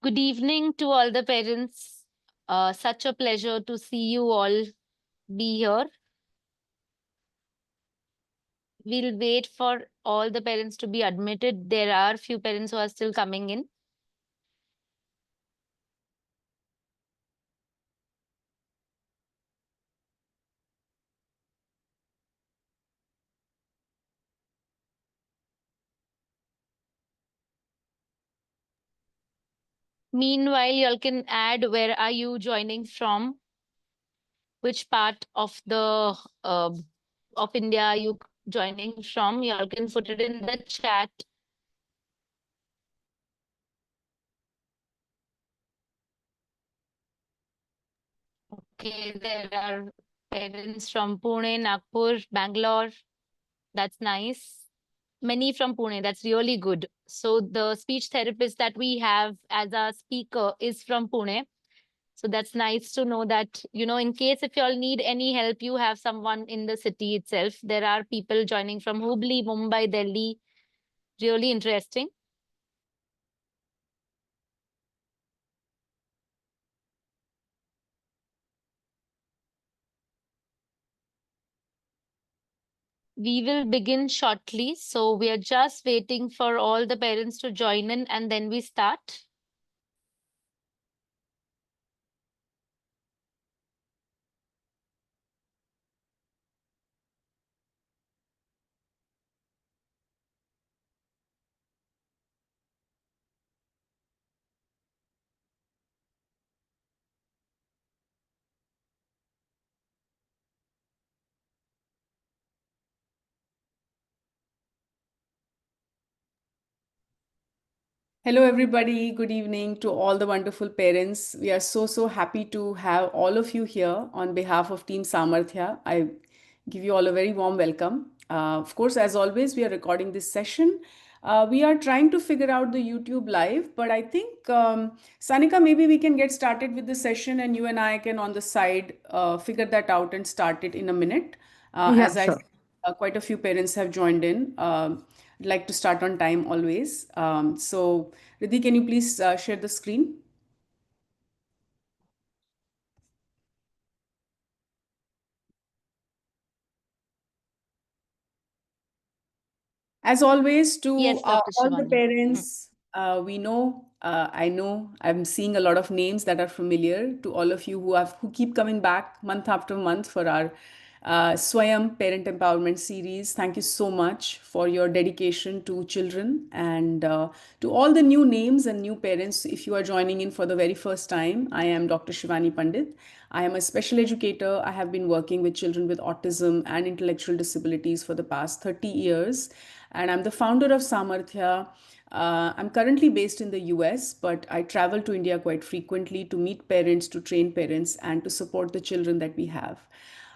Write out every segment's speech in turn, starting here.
Good evening to all the parents. Such a pleasure to see you all be here. We'll wait for all the parents to be admitted. There are few parents who are still coming in. Meanwhile, y'all can add where are you joining from? Which part uh, of India are you joining from? Y'all can put it in the chat. Okay, there are parents from Pune, Nagpur, Bangalore. That's nice. Many from Pune. That's really good. So the speech therapist that we have as our speaker is from Pune. So that's nice to know that, in case if you all need any help, you have someone in the city itself. There are people joining from Hubli, Mumbai, Delhi. Really interesting. We will begin shortly. So we are just waiting for all the parents to join in and then we start. Hello, everybody. Good evening to all the wonderful parents. We are so happy to have all of you here on behalf of Team Samarthya. I give you all a very warm welcome. Of course, as always, we are recording this session. We are trying to figure out the YouTube live, but I think, Sanika, maybe we can get started with the session and you and I can on the side figure that out and start it in a minute. Yeah, As I sure. quite a few parents have joined in. I'd like to start on time always. So, Riddhi, can you please share the screen? As always, to Yes, Dr. all the Shivani. parents, I know, I'm seeing a lot of names that are familiar to all of you who keep coming back month after month for our Swayam Parent Empowerment Series. Thank you so much for your dedication to children and to all the new names and new parents. If you are joining in for the very first time, I am Dr. Shivani Pandit. I am a special educator. I have been working with children with autism and intellectual disabilities for the past 30 years. And I'm the founder of Samarthya. I'm currently based in the US, but I travel to India quite frequently to meet parents, to train parents, and to support the children that we have.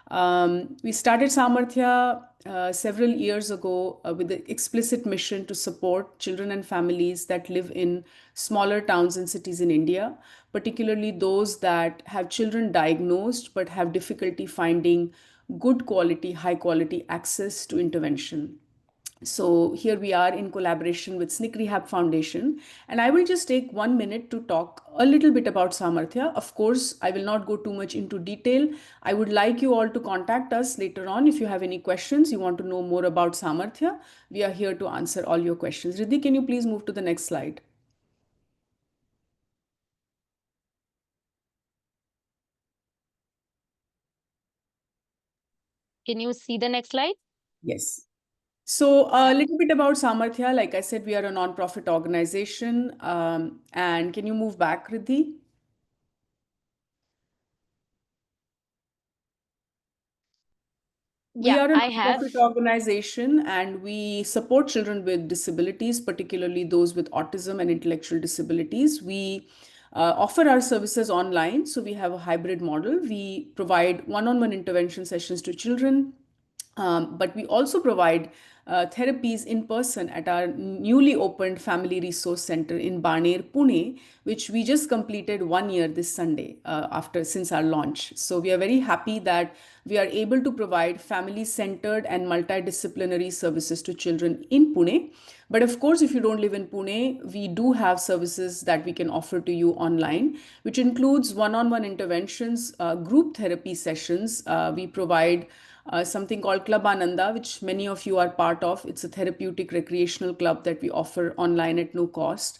We started Samarthya several years ago with the explicit mission to support children and families that live in smaller towns and cities in India, particularly those that have children diagnosed but have difficulty finding good quality, high quality access to intervention. So here we are in collaboration with SNIC Rehab Foundation, and I will just take 1 minute to talk a little bit about Samarthya. Of course, I will not go too much into detail. I would like you all to contact us later on if you have any questions, you want to know more about Samarthya. We are here to answer all your questions. Riddhi, can you please move to the next slide? Can you see the next slide? Yes. So a little bit about Samarthya. Like I said, we are a non-profit organization. And can you move back, Riddhi? We Yeah, are a I have. non-profit organization and we support children with disabilities, particularly those with autism and intellectual disabilities. We offer our services online, so we have a hybrid model. We provide one-on-one intervention sessions to children, but we also provide therapies in person at our newly opened Family Resource Center in Baner, Pune, which we just completed 1 year this Sunday since our launch. So we are very happy that we are able to provide family-centered and multidisciplinary services to children in Pune. But of course, if you don't live in Pune, we do have services that we can offer to you online, which includes one-on-one interventions, group therapy sessions. We provide something called Club Ananda, which many of you are part of. It's a therapeutic recreational club that we offer online at no cost.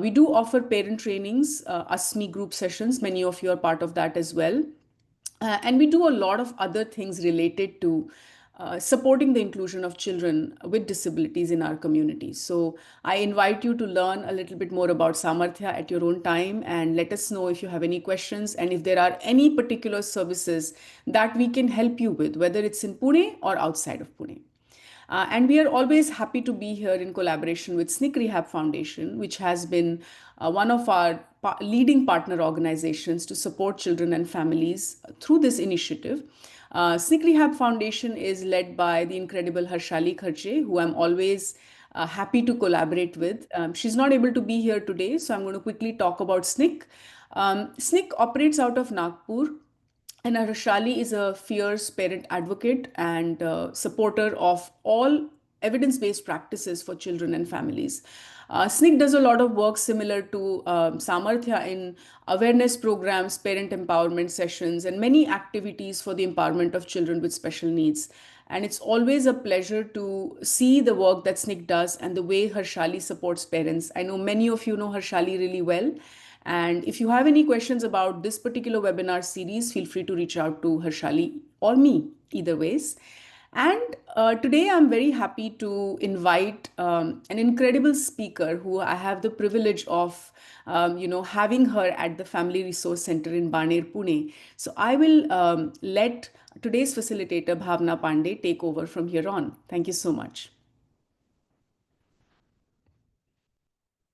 We do offer parent trainings, ASMI group sessions. Many of you are part of that as well. And we do a lot of other things related to supporting the inclusion of children with disabilities in our community. So I invite you to learn a little bit more about Samarthya at your own time, and let us know if you have any questions and if there are any particular services that we can help you with, whether it's in Pune or outside of Pune. And we are always happy to be here in collaboration with SNIC Rehab Foundation, which has been one of our leading partner organizations to support children and families through this initiative. SNIC Rehab Foundation is led by the incredible Harshali Kharche, who I'm always happy to collaborate with. She's not able to be here today, so I'm going to quickly talk about SNIC. SNIC operates out of Nagpur, and Harshali is a fierce parent advocate and supporter of all evidence based practices for children and families. SNIC does a lot of work similar to Samarthya in awareness programs, parent empowerment sessions, and many activities for the empowerment of children with special needs. And it's always a pleasure to see the work that SNIC does and the way Harshali supports parents. I know many of you know Harshali really well. And if you have any questions about this particular webinar series, feel free to reach out to Harshali or me, either ways. And today I'm very happy to invite an incredible speaker who I have the privilege of, having her at the Family Resource Center in Baner, Pune. So I will let today's facilitator, Bhavna Pandey, take over from here on. Thank you so much.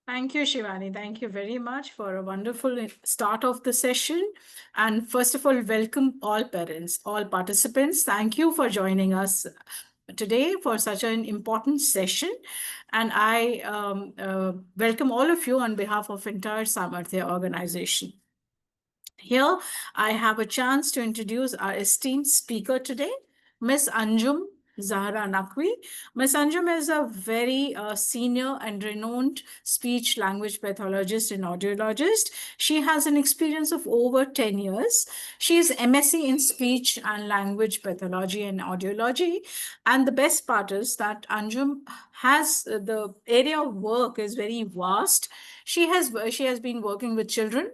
Thank you, Shivani. Thank you very much for a wonderful start of the session. And first of all, welcome all parents, all participants. Thank you for joining us today for such an important session. And I welcome all of you on behalf of entire Samarthya organization. Here, I have a chance to introduce our esteemed speaker today, Ms. Anjum Zahra Naqvi. Ms. Anjum is a very senior and renowned speech language pathologist and audiologist. She has an experience of over 10 years. She is MSc in speech and language pathology and audiology. And the best part is that Anjum has the area of work is very vast. She has been working with children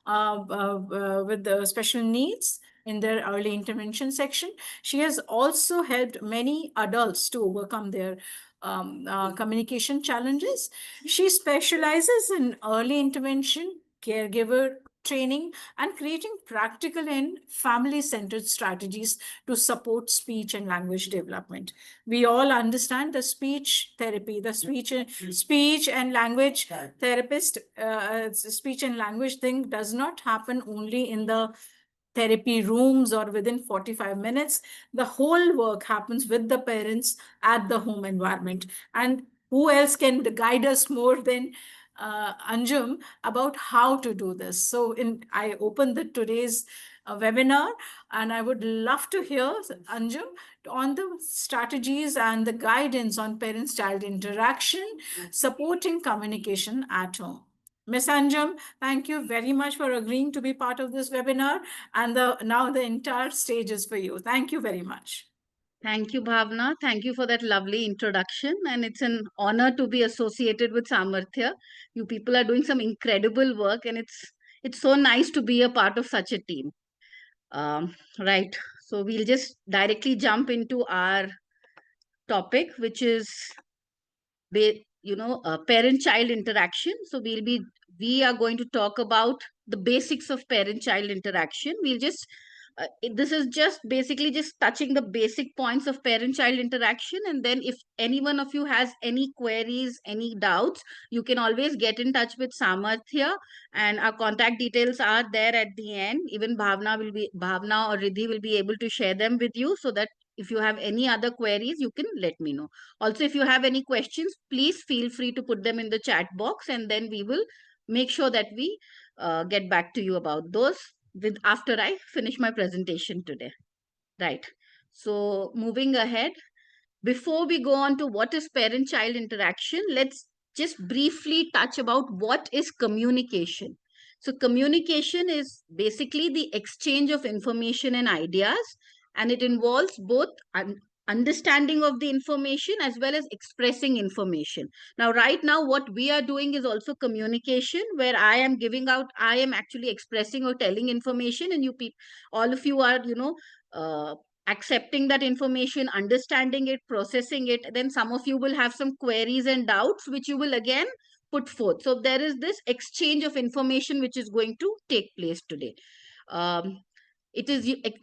with the special needs in their early intervention section. She has also helped many adults to overcome their communication challenges. She specializes in early intervention, caregiver training, and creating practical and family-centered strategies to support speech and language development. We all understand the speech therapy, the speech and language therapist, speech and language thing does not happen only in the therapy rooms or within 45 minutes. The whole work happens with the parents at the home environment. And who else can guide us more than Anjum about how to do this? So I open today's webinar, and I would love to hear Anjum on the strategies and the guidance on parents-child interaction, supporting communication at home. Ms. Anjum, thank you very much for agreeing to be part of this webinar, and now the entire stage is for you. Thank you very much. Thank you, Bhavna. Thank you for that lovely introduction. And it's an honor to be associated with Samarthya. You people are doing some incredible work, and it's so nice to be a part of such a team. Right. So we'll just directly jump into our topic, which is parent-child interaction. So we are going to talk about the basics of parent-child interaction. This is just basically just touching the basic points of parent-child interaction. And then if any one of you has any queries, any doubts, you can always get in touch with Samarthya, and our contact details are there at the end. Even Bhavna or Riddhi will be able to share them with you so that if you have any other queries, you can let me know. Also, if you have any questions, please feel free to put them in the chat box, and then we will make sure that we get back to you about those after I finish my presentation today. Right. So moving ahead, before we go on to what is parent-child interaction, let's just briefly touch about what is communication. So communication is basically the exchange of information and ideas, and it involves both understanding of the information as well as expressing information. Now, right now, what we are doing is also communication, where I am actually expressing or telling information, and all of you are, accepting that information, understanding it, processing it. Then some of you will have some queries and doubts, which you will again put forth. So there is this exchange of information which is going to take place today. Um,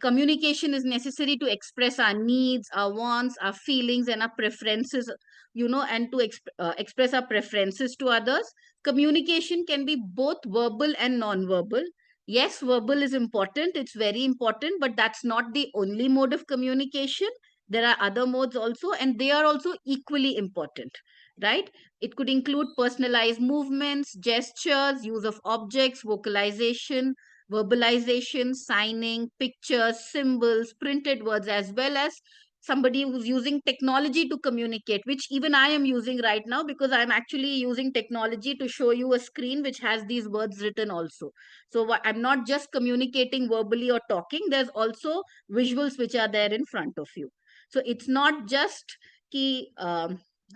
communication is necessary to express our needs, our wants, our feelings, and our preferences, and to express our preferences to others. Communication can be both verbal and non-verbal. Yes, verbal is important, it's very important, but that's not the only mode of communication. There are other modes also, and they are also equally important, right? It could include personalized movements, gestures, use of objects, vocalization, verbalization, signing, pictures, symbols, printed words, as well as somebody who's using technology to communicate, which even I am using right now, because I'm actually using technology to show you a screen which has these words written also. So I'm not just communicating verbally or talking, there's also visuals which are there in front of you. So it's not just ki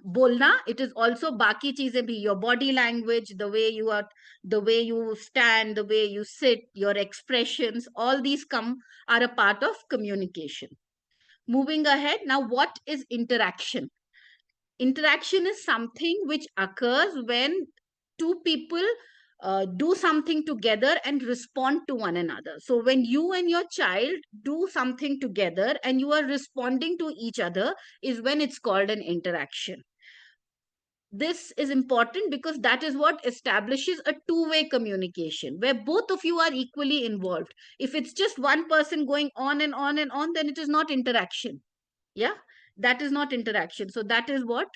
bolna, it is also baki cheezein bhi, your body language, the way you stand, the way you sit, your expressions, all these are a part of communication. Moving ahead, now what is interaction? Interaction is something which occurs when two people do something together and respond to one another. So when you and your child do something together and you are responding to each other, is when it's called an interaction. This is important because that is what establishes a two-way communication where both of you are equally involved. If it's just one person going on and on and on, then it is not interaction. Yeah, that is not interaction. So that is what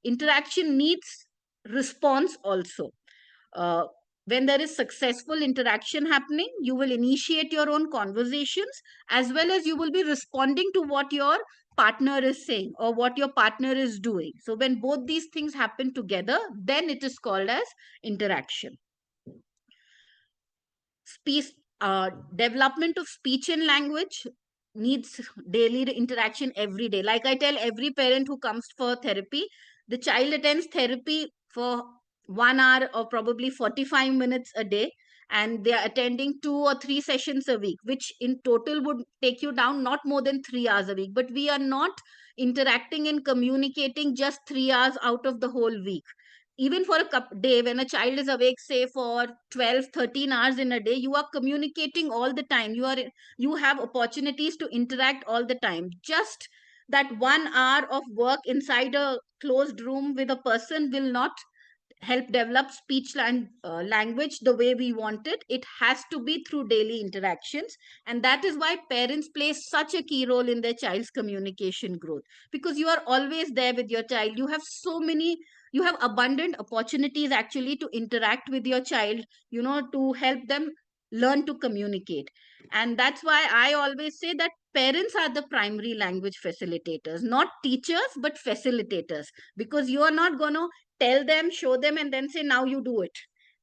interaction needs response also. When there is successful interaction happening, you will initiate your own conversations, as well as you will be responding to what your partner is saying or what your partner is doing. So when both these things happen together, then it is called as interaction. Development of speech and language needs daily interaction every day. Like I tell every parent who comes for therapy, the child attends therapy for 1 hour or probably 45 minutes a day, and they are attending 2 or 3 sessions a week, which in total would take you down not more than 3 hours a week. But we are not interacting and communicating just 3 hours out of the whole week. Even for a day, when a child is awake, say for 12, 13 hours in a day, you are communicating all the time. You have opportunities to interact all the time. Just that 1 hour of work inside a closed room with a person will not help develop speech language the way we want it. It has to be through daily interactions, and that is why parents play such a key role in their child's communication growth, because you are always there with your child. You have abundant opportunities actually to interact with your child, to help them learn to communicate. And that's why I always say that parents are the primary language facilitators, not teachers but facilitators, because you are not going to tell them, show them, and then say, now you do it.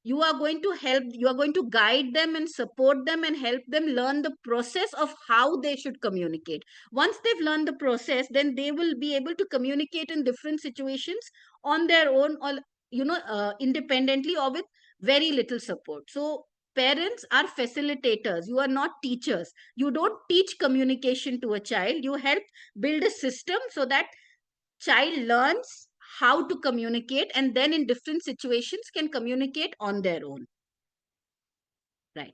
You are going to help, you are going to guide them and support them and help them learn the process of how they should communicate. Once they've learned the process, then they will be able to communicate in different situations on their own, or independently, or with very little support. So parents are facilitators, you are not teachers. You don't teach communication to a child, you help build a system so that child learns how to communicate, and then in different situations can communicate on their own. Right.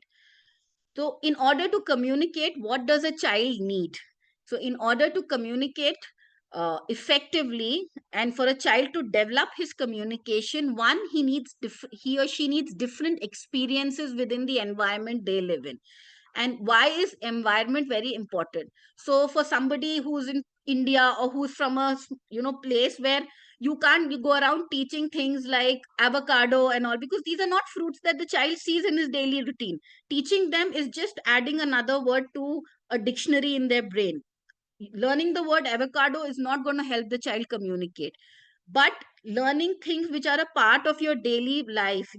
So in order to communicate, what does a child need? So in order to communicate effectively, and for a child to develop his communication, one, he or she needs different experiences within the environment they live in. And why is environment very important? So for somebody who's in India, or who's from a place where you can't go around teaching things like avocado and all, because these are not fruits that the child sees in his daily routine. Teaching them is just adding another word to a dictionary in their brain. Learning the word avocado is not going to help the child communicate, but learning things which are a part of your daily life,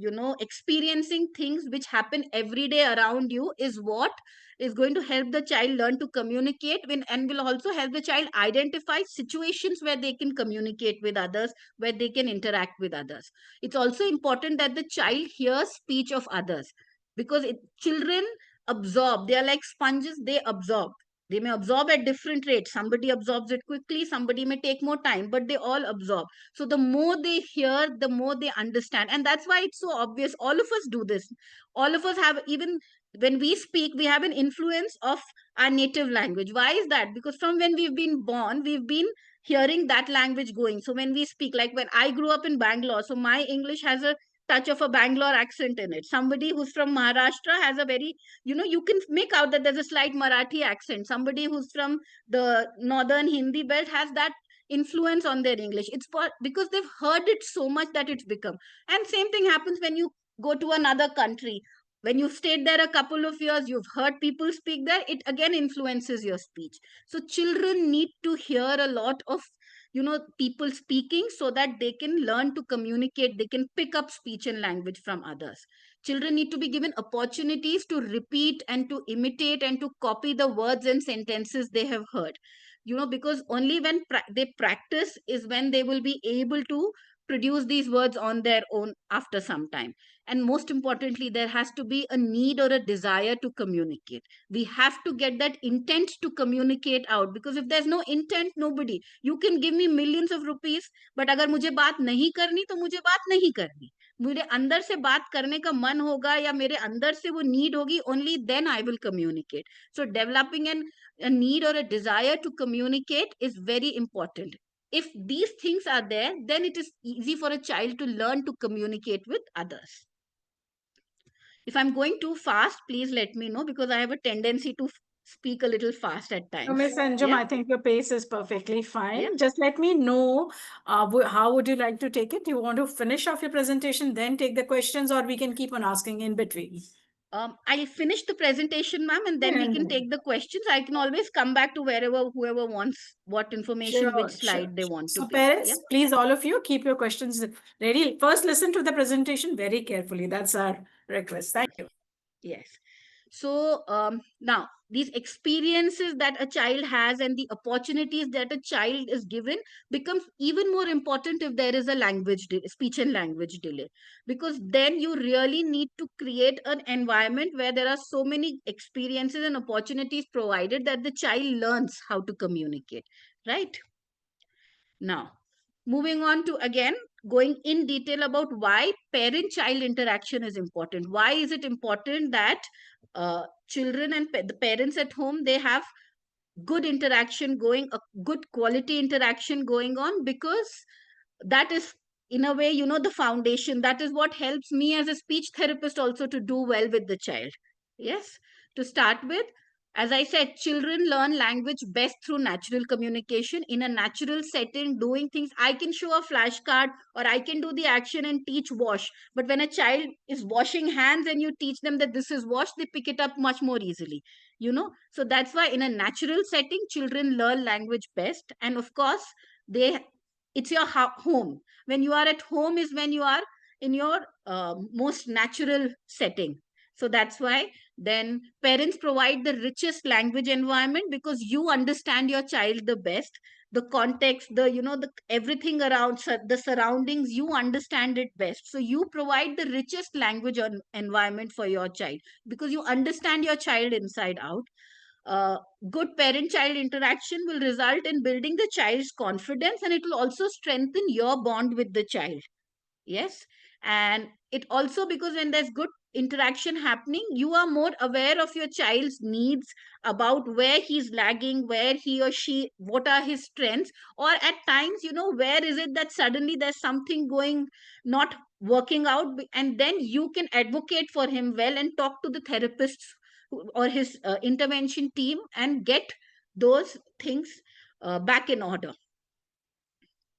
experiencing things which happen every day around you, is what is going to help the child learn to communicate and will also help the child identify situations where they can communicate with others, where they can interact with others. It's also important that the child hears speech of others, because children absorb. They are like sponges. They absorb. They may absorb at different rates. Somebody absorbs it quickly, somebody may take more time, but they all absorb. So the more they hear, the more they understand. And that's why it's so obvious. All of us do this. All of us have, even when we speak, we have an influence of our native language. Why is that? Because from when we've been born, we've been hearing that language going. So when we speak, like when I grew up in Bangalore, so my English has a touch of a Bangalore accent in it. Somebody who's from Maharashtra has a very, you can make out that there's a slight Marathi accent. Somebody who's from the northern Hindi belt has that influence on their English. It's because they've heard it so much that it's become. And same thing happens when you go to another country. When you've stayed there a couple of years, you've heard people speak there, it again influences your speech. So children need to hear a lot of people speaking, so that they can learn to communicate, they can pick up speech and language from others. Children need to be given opportunities to repeat and to imitate and to copy the words and sentences they have heard. Because only when they practice is when they will be able to produce these words on their own after some time. And most importantly, there has to be a need or a desire to communicate. We have to get that intent to communicate out, because if there's no intent, nobody, you can give me millions of rupees, but अगर मुझे बात नहीं करनी तो मुझे बात नहीं करनी. मेरे अंदर से बात करने का मन होगा, या मेरे अंदर से वो नीड होगी, only then I will communicate. So developing a need or a desire to communicate is very important. If these things are there, then it is easy for a child to learn to communicate with others. If I'm going too fast, please let me know, because I have a tendency to speak a little fast at times. So, Miss Anjum, Yeah? I think your pace is perfectly fine. Yeah. Just let me know how would you like to take it? Do you want to finish off your presentation, then take the questions, or we can keep on asking in between? I'll finish the presentation, ma'am, and then we can take the questions. I can always come back to whoever wants what information, which slide they want to So pick. parents, Yeah? please, all of you, keep your questions ready. First, listen to the presentation very carefully. That's our request. Thank you. Yes. So now these experiences that a child has and the opportunities that a child is given becomes even more important if there is a speech and language delay, because then you really need to create an environment where there are so many experiences and opportunities provided that the child learns how to communicate, right? Now, moving on to again going in detail about why parent child interaction is important. Why is it important that children and the parents at home, they have good interaction going, a good quality interaction going on? Because that is, in a way, the foundation. That is what helps me as a speech therapist also to do well with the child. Yes. To start with, as I said, children learn language best through natural communication in a natural setting, doing things. I can show a flashcard, or I can do the action and teach wash. But when a child is washing hands and you teach them that this is wash, they pick it up much more easily. So that's why in a natural setting, children learn language best. And of course, it's your home. When you are at home is when you are in your most natural setting. So that's why then parents provide the richest language environment, because you understand your child the best. The context, the everything around, the surroundings, you understand it best. So you provide the richest language environment for your child, because you understand your child inside out. Good parent child interaction will result in building the child's confidence, and it will also strengthen your bond with the child. Yes. And it also, because when there's good interaction happening, you are more aware of your child's needs, about where he's lagging, where he or she, what are his strengths, or at times, where is it that suddenly there's something going, not working out, and then you can advocate for him well and talk to the therapists or his intervention team and get those things back in order.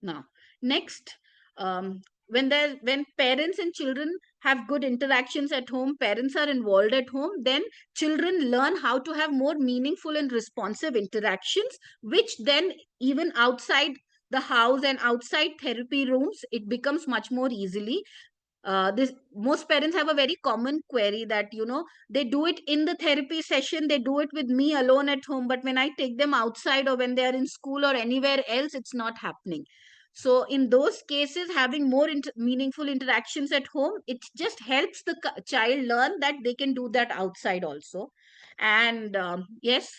Now, next, when parents and children have good interactions at home, parents are involved at home, then children learn how to have more meaningful and responsive interactions, which then even outside the house and outside therapy rooms, it becomes much more easily. This most parents have a very common query that, they do it in the therapy session, they do it with me alone at home, but when I take them outside or when they are in school or anywhere else, it's not happening. So in those cases, having more meaningful interactions at home, it just helps the child learn that they can do that outside also. And yes,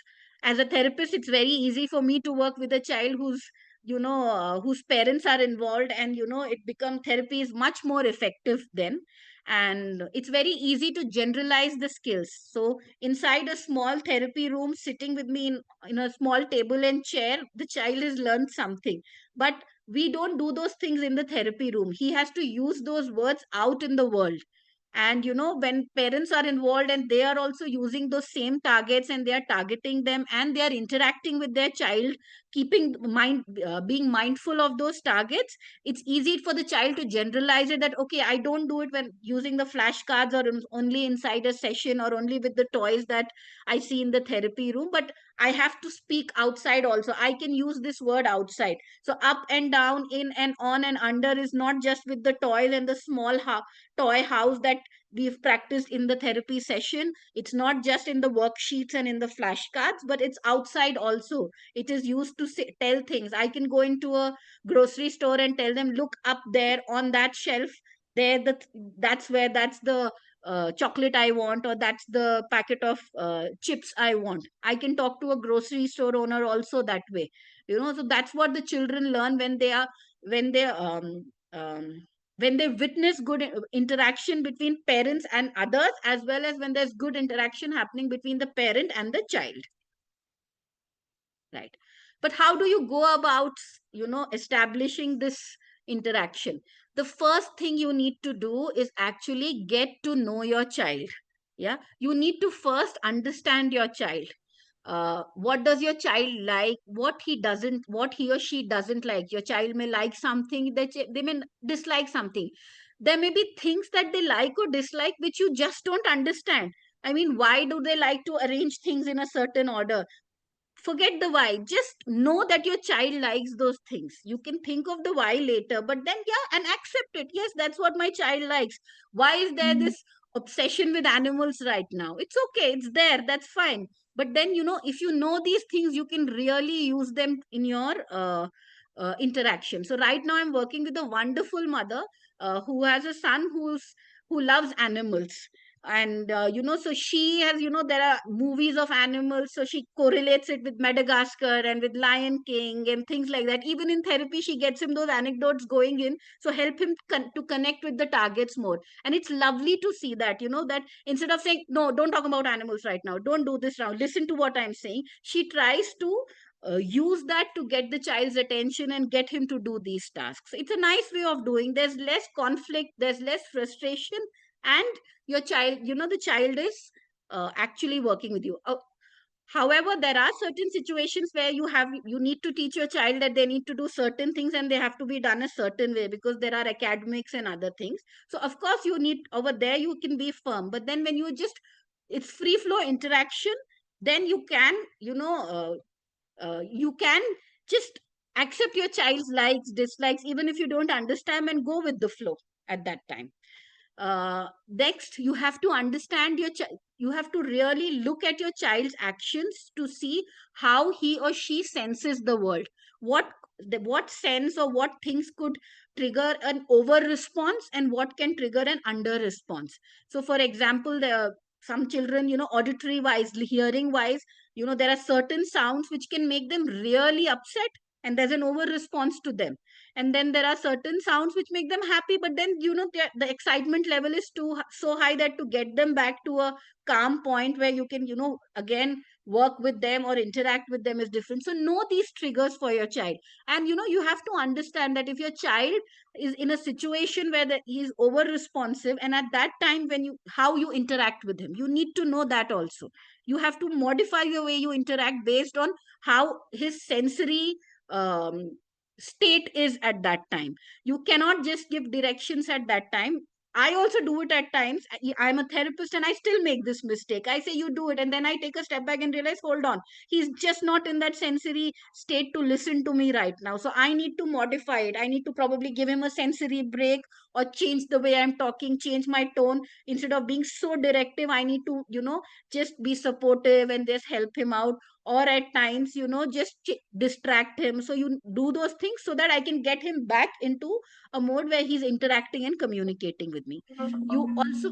as a therapist, it's very easy for me to work with a child whose parents are involved, and it become therapy is much more effective then. And it's very easy to generalize the skills. So inside a small therapy room, sitting with me in a small table and chair, the child has learned something. But we don't do those things in the therapy room. He has to use those words out in the world. And when parents are involved and they are also using those same targets and they are targeting them and they are interacting with their child, keeping mind being mindful of those targets, it's easy for the child to generalize it, that okay, I don't do it when using the flashcards or only inside a session or only with the toys that I see in the therapy room, but I have to speak outside also. I can use this word outside. So up and down, in and on and under is not just with the toys and the small toy house that we've practiced in the therapy session. It's not just in the worksheets and in the flashcards, but it's outside also. It is used to tell things. I can go into a grocery store and tell them, look up there on that shelf there, that's the chocolate I want, or that's the packet of chips I want. I can talk to a grocery store owner also that way. So that's what the children learn when they are when they when they witness good interaction between parents and others, as well as when there's good interaction happening between the parent and the child. Right. But how do you go about, establishing this interaction? The first thing you need to do is actually get to know your child. Yeah. You need to first understand your child. What does your child like, what he or she doesn't like. Your child may like something, they may dislike something. There may be things that they like or dislike which you just don't understand. I mean, why do they like to arrange things in a certain order? Forget the why, just know that your child likes those things. You can think of the why later, but then and accept it. Yes, that's what my child likes. Why is there this obsession with animals right now? It's okay, it's there, that's fine. But then, if you know these things, you can really use them in your interaction. So right now I'm working with a wonderful mother who has a son who loves animals. And so she has, there are movies of animals, so she correlates it with Madagascar and with Lion King and things like that. Even in therapy, she gets him those anecdotes going in, so help him to connect with the targets more. And it's lovely to see that, that instead of saying, no, don't talk about animals right now, don't do this now, listen to what I'm saying, she tries to use that to get the child's attention and get him to do these tasks. It's a nice way of doing. There's less conflict, there's less frustration, and your child, the child is actually working with you. However, there are certain situations where you need to teach your child that they need to do certain things and they have to be done a certain way, because there are academics and other things. So of course you need, over there you can be firm, but then when you just, it's free flow interaction, then you can, you can just accept your child's likes, dislikes, even if you don't understand, and go with the flow at that time. Next, you have to understand your child. You have to really look at your child's actions to see how he or she senses the world. What sense or what things could trigger an over response, and what can trigger an under response. So for example, some children, auditory wise, hearing wise, there are certain sounds which can make them really upset, and there's an over response to them. And then there are certain sounds which make them happy, but then, the excitement level is so high that to get them back to a calm point where you can, again work with them or interact with them is different. So know these triggers for your child. And you have to understand that if your child is in a situation where he is over responsive, and at that time, when you how you interact with him, you need to know that also. You have to modify the way you interact based on how his sensory um, state is at that time. You cannot just give directions at that time. I also do it at times. I'm a therapist and I still make this mistake. I say, you do it. And then I take a step back and realize, hold on, he's just not in that sensory state to listen to me right now. So I need to modify it. I need to probably give him a sensory break, or change the way I'm talking, change my tone. Instead of being so directive, I need to, just be supportive and just help him out. Or at times, just distract him. So you do those things so that I can get him back into a mode where he's interacting and communicating with me. You also,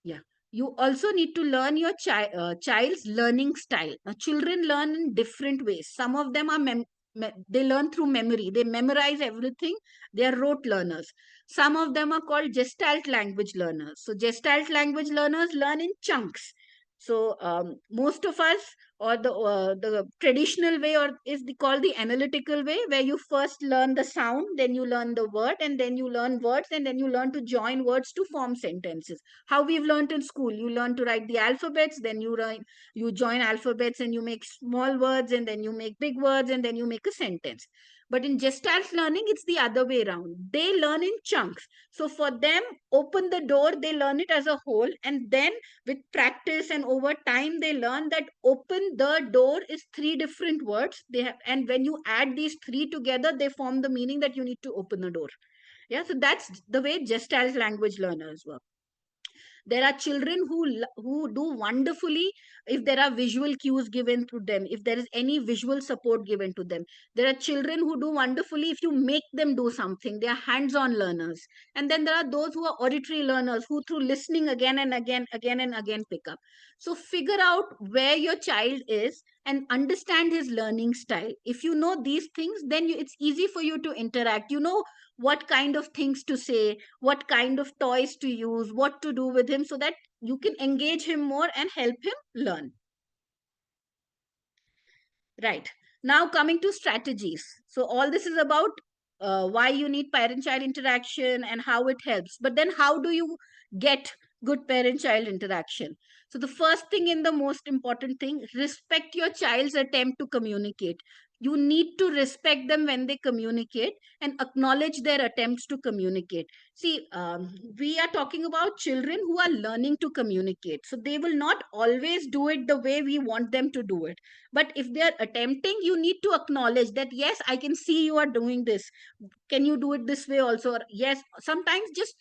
yeah, you also need to learn your child's learning style. Now, children learn in different ways. Some of them are they learn through memory. They memorize everything. They are rote learners. Some of them are called gestalt language learners. So gestalt language learners learn in chunks. So most of us, or the traditional way, or is called the analytical way, where you first learn the sound, then you learn the word, and then you learn words, and then you learn to join words to form sentences. How we've learned in school, you learn to write the alphabets, then you join alphabets and you make small words, and then you make big words, and then you make a sentence. But in gestalt learning, it's the other way around. They learn in chunks. So for them, open the door, they learn it as a whole, and then with practice and over time, they learn that open the door is three different words. And when you add these three together, they form the meaning that you need to open the door. Yeah, so that's the way gestalt language learners work. There are children who do wonderfully if there are visual cues given to them, if there is any visual support given to them. There are children who do wonderfully if you make them do something. They are hands-on learners. And then there are those who are auditory learners, who through listening again and again pick up. So figure out where your child is and understand his learning style. If you know these things, then it's easy for you to interact. You know what kind of things to say, what kind of toys to use, what to do with him, so that you can engage him more and help him learn. Right. Now coming to strategies. So all this is about why you need parent-child interaction and how it helps. But then how do you get good parent-child interaction? So the first thing and the most important thing, respect your child's attempt to communicate. You need to respect them when they communicate and acknowledge their attempts to communicate. See, we are talking about children who are learning to communicate. So they will not always do it the way we want them to do it. But if they are attempting, you need to acknowledge that, yes, I can see you are doing this. Can you do it this way also? Or, yes, sometimes just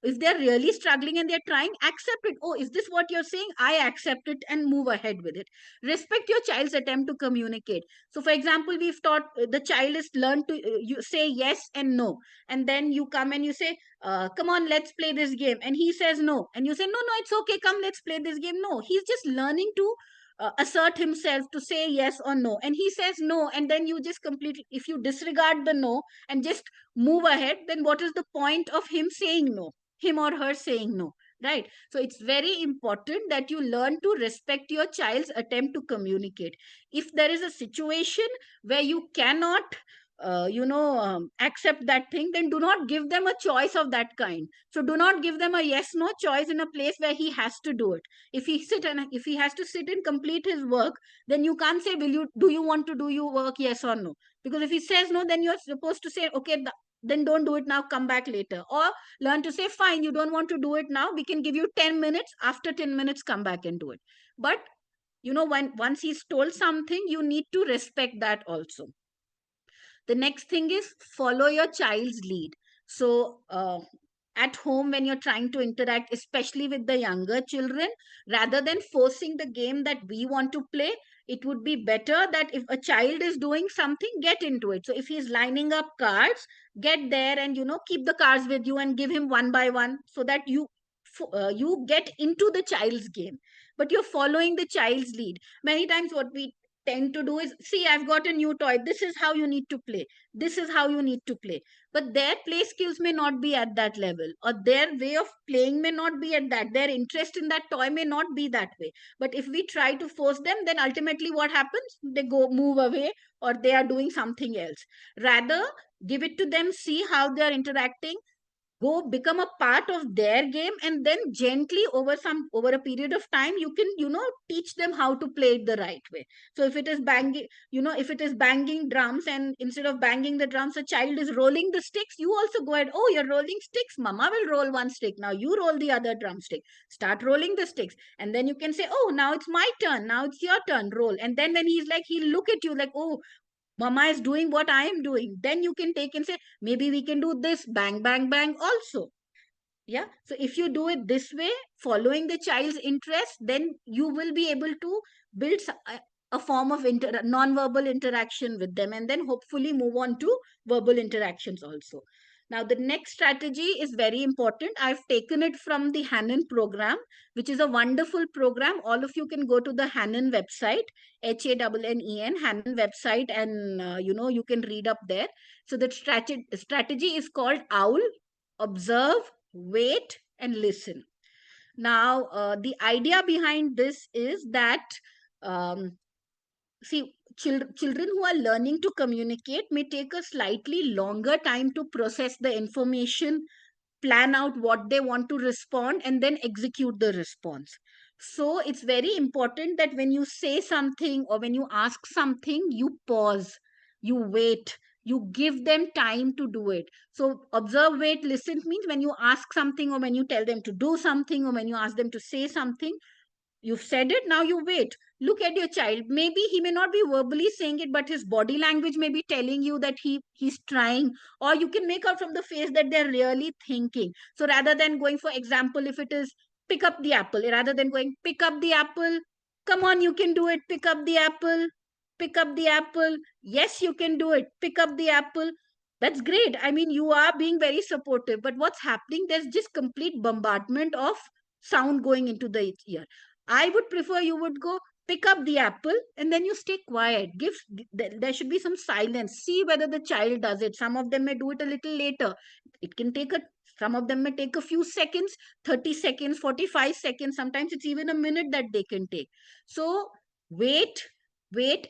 if they're really struggling and they're trying, accept it. Oh, is this what you're saying? I accept it and move ahead with it. Respect your child's attempt to communicate. So for example, we've taught the child is learned to you say yes and no, and then you come and you say, come on, let's play this game, and he says no, and you say, no, no, it's okay, come, let's play this game. No, he's just learning to assert himself to say yes or no, and he says no, and then you just completely, if you disregard the no and just move ahead, then what is the point of him saying no, him or her saying no? Right. So it's very important that you learn to respect your child's attempt to communicate. If there is a situation where you cannot accept that thing, then do not give them a choice of that kind. So do not give them a yes no choice in a place where he has to do it. If he has to sit and complete his work, then you can't say, do you want to do your work, yes or no? Because if he says no, then you're supposed to say, okay, then don't do it now, come back later. Or learn to say, fine, you don't want to do it now, we can give you 10 minutes, after 10 minutes come back and do it. But once he's told something, you need to respect that also. The next thing is follow your child's lead. So at home, when you're trying to interact, especially with the younger children, rather than forcing the game that we want to play, it would be better that if a child is doing something, get into it. So if he's lining up cards, get there and keep the cards with you and give him one by one, so that you get into the child's game, but you're following the child's lead. Many times what we tend to do is, see, I've got a new toy. This is how you need to play. This is how you need to play. But their play skills may not be at that level, or their way of playing may not be at that. Their interest in that toy may not be that way. But if we try to force them, then ultimately what happens? They go move away, or they are doing something else. Rather, give it to them, see how they are interacting, go become a part of their game, and then gently over a period of time you can teach them how to play it the right way. So if it is banging, if it is banging drums, and instead of banging the drums a child is rolling the sticks, you also go ahead, oh, you're rolling sticks, mama will roll one stick, now you roll the other drumstick, start rolling the sticks. And then you can say, oh, now it's my turn, now it's your turn, roll. And then when he's like, he'll look at you like, oh, mama is doing what I am doing, then you can take and say, maybe we can do this, bang bang bang also. Yeah, so if you do it this way, following the child's interest, then you will be able to build a form of non-verbal interaction with them, and then hopefully move on to verbal interactions also. Now the next strategy is very important. I've taken it from the Hanen program, which is a wonderful program. All of you can go to the Hanen website, Hannen Hanen website, and you can read up there. So the strategy is called OWL: observe, wait, and listen. Now, the idea behind this is that, see, children who are learning to communicate may take a slightly longer time to process the information, plan out what they want to respond, and then execute the response. So it's very important that when you say something or when you ask something, you pause, you wait, you give them time to do it. So observe, wait, listen means when you ask something, or when you tell them to do something, or when you ask them to say something, you've said it, now you wait. Look at your child. Maybe he may not be verbally saying it, but his body language may be telling you that he's trying, or you can make out from the face that they're really thinking. So rather than going, for example, if it is pick up the apple, rather than going pick up the apple, come on, you can do it, pick up the apple, pick up the apple. Yes, you can do it, pick up the apple. That's great. I mean, you are being very supportive, but what's happening? There's just complete bombardment of sound going into the ear. I would prefer you would go pick up the apple, and then you stay quiet. There should be some silence. See whether the child does it. Some of them may do it a little later. It can take some of them may take a few seconds, 30 seconds, 45 seconds. Sometimes it's even a minute that they can take. So wait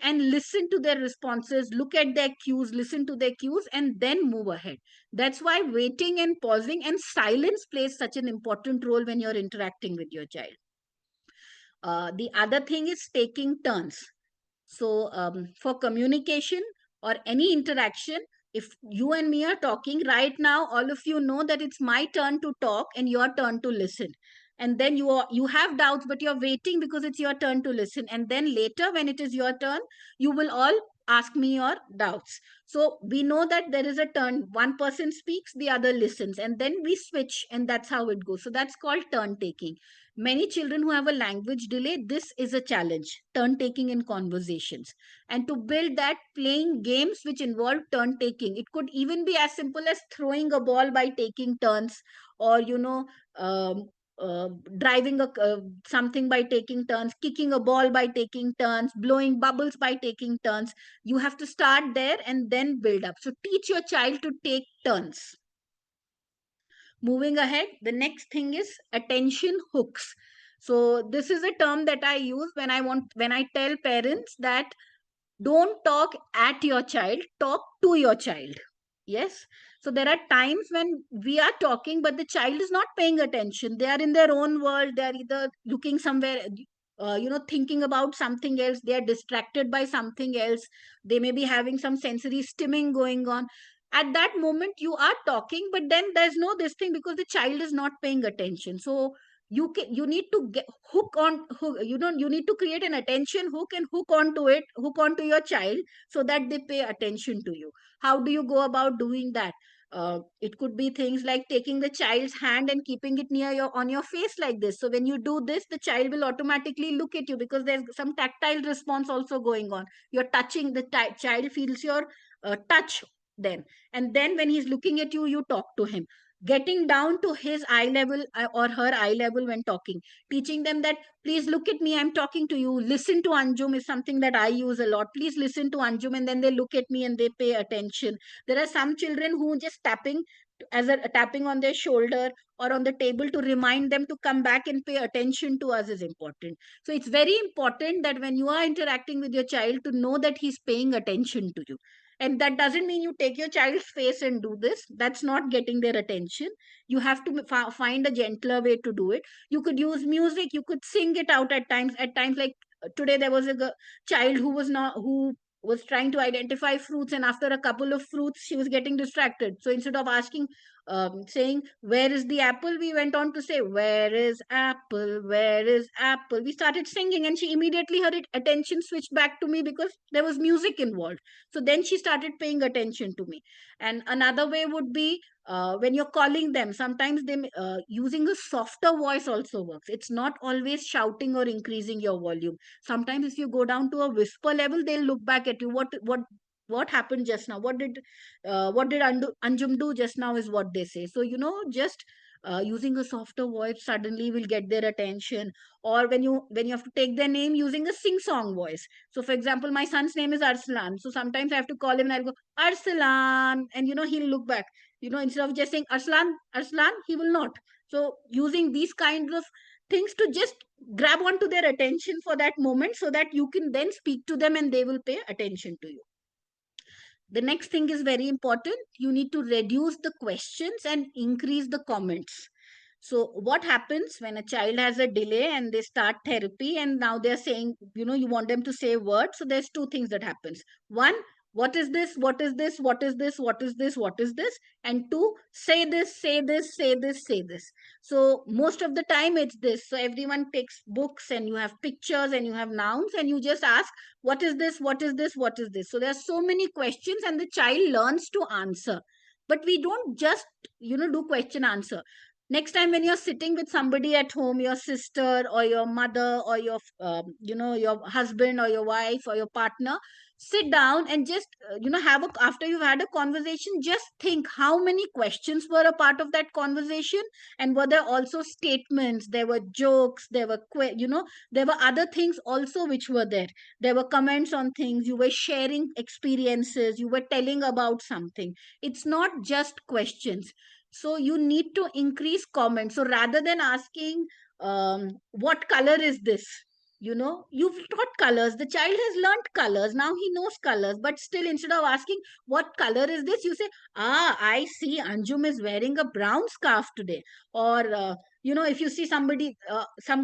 and listen to their responses, look at their cues, listen to their cues, and then move ahead. That's why waiting and pausing and silence plays such an important role when you're interacting with your child. The other thing is taking turns. So for communication or any interaction, if you and me are talking right now, all of you know that it's my turn to talk and your turn to listen. And then you have doubts, but you're waiting because it's your turn to listen. And then later, when it is your turn, you will all ask me your doubts. So we know that there is a turn. One person speaks, the other listens, and then we switch, and that's how it goes. So that's called turn taking. Many children who have a language delay, this is a challenge, turn taking in conversations. And to build that, playing games which involve turn taking. It could even be as simple as throwing a ball by taking turns, or um, driving something by taking turns, kicking a ball by taking turns, blowing bubbles by taking turns. You have to start there and then build up. So teach your child to take turns. Moving ahead, the next thing is attention hooks. So this is a term that I use when I tell parents that don't talk at your child, talk to your child. Yes. So there are times when we are talking, but the child is not paying attention. They are in their own world. They are either looking somewhere, thinking about something else. They are distracted by something else. They may be having some sensory stimming going on. At that moment, you are talking, but then there's no this thing because the child is not paying attention. So you need to get you need to create an attention hook and hook onto your child so that they pay attention to you. How do you go about doing that? It could be things like taking the child's hand and keeping it on your face like this. So when you do this, the child will automatically look at you because there's some tactile response also going on. You're touching the child feels your touch then, and then when he's looking at you, you talk to him. getting down to his eye level or her eye level when talking, teaching them that please look at me, I'm talking to you, listen to Anjum is something that I use a lot, please listen to Anjum, and then they look at me and they pay attention. There are some children who just tapping as a tapping on their shoulder or on the table to remind them to come back and pay attention to us is important. So it's very important that when you are interacting with your child, to know that he's paying attention to you. And that doesn't mean you take your child's face and do this. That's not getting their attention. You have to find a gentler way to do it. You could use music, you could sing it out at times. At times, like today there was a child who was trying to identify fruits, and after a couple of fruits she was getting distracted. So instead of asking saying where is the apple, we went on to say where is apple, where is apple. We started singing, and she immediately, her attention switched back to me because there was music involved. So then she started paying attention to me. And another way would be when you're calling them, sometimes they using a softer voice also works. It's not always shouting or increasing your volume. Sometimes if you go down to a whisper level, they'll look back at you. What happened just now? What did Anjum do just now is what they say. So just using a softer voice suddenly will get their attention. Or when you have to take their name, using a sing song voice. So for example, my son's name is Arslan, so sometimes I have to call him and I'll go Arslan, and he'll look back. Instead of just saying Arslan, Arslan, he will not. So using these kinds of things to just grab onto their attention for that moment, so that you can then speak to them and they will pay attention to you. The next thing is very important. You need to reduce the questions and increase the comments. So what happens when a child has a delay and they start therapy, and now they're saying, you want them to say words. So there's two things that happens. One, what is this? What is this? What is this? What is this? What is this? And two, say this, say this, say this, say this. So most of the time it's this. So everyone takes books and you have pictures and you have nouns and you just ask, what is this? What is this? What is this? So there are so many questions and the child learns to answer. But we don't just, do question answer. Next time when you're sitting with somebody at home, your sister or your mother or your husband or your wife or your partner, sit down and just after you've had a conversation, just think how many questions were a part of that conversation, and were there also statements, there were jokes, there were there were other things also which were there. There were comments on things, you were sharing experiences, you were telling about something. It's not just questions. So you need to increase comments. So rather than asking what color is this, you've taught colors, the child has learned colors, now he knows colors. But still, instead of asking what color is this, you say, I see Anjum is wearing a brown scarf today. Or if you see some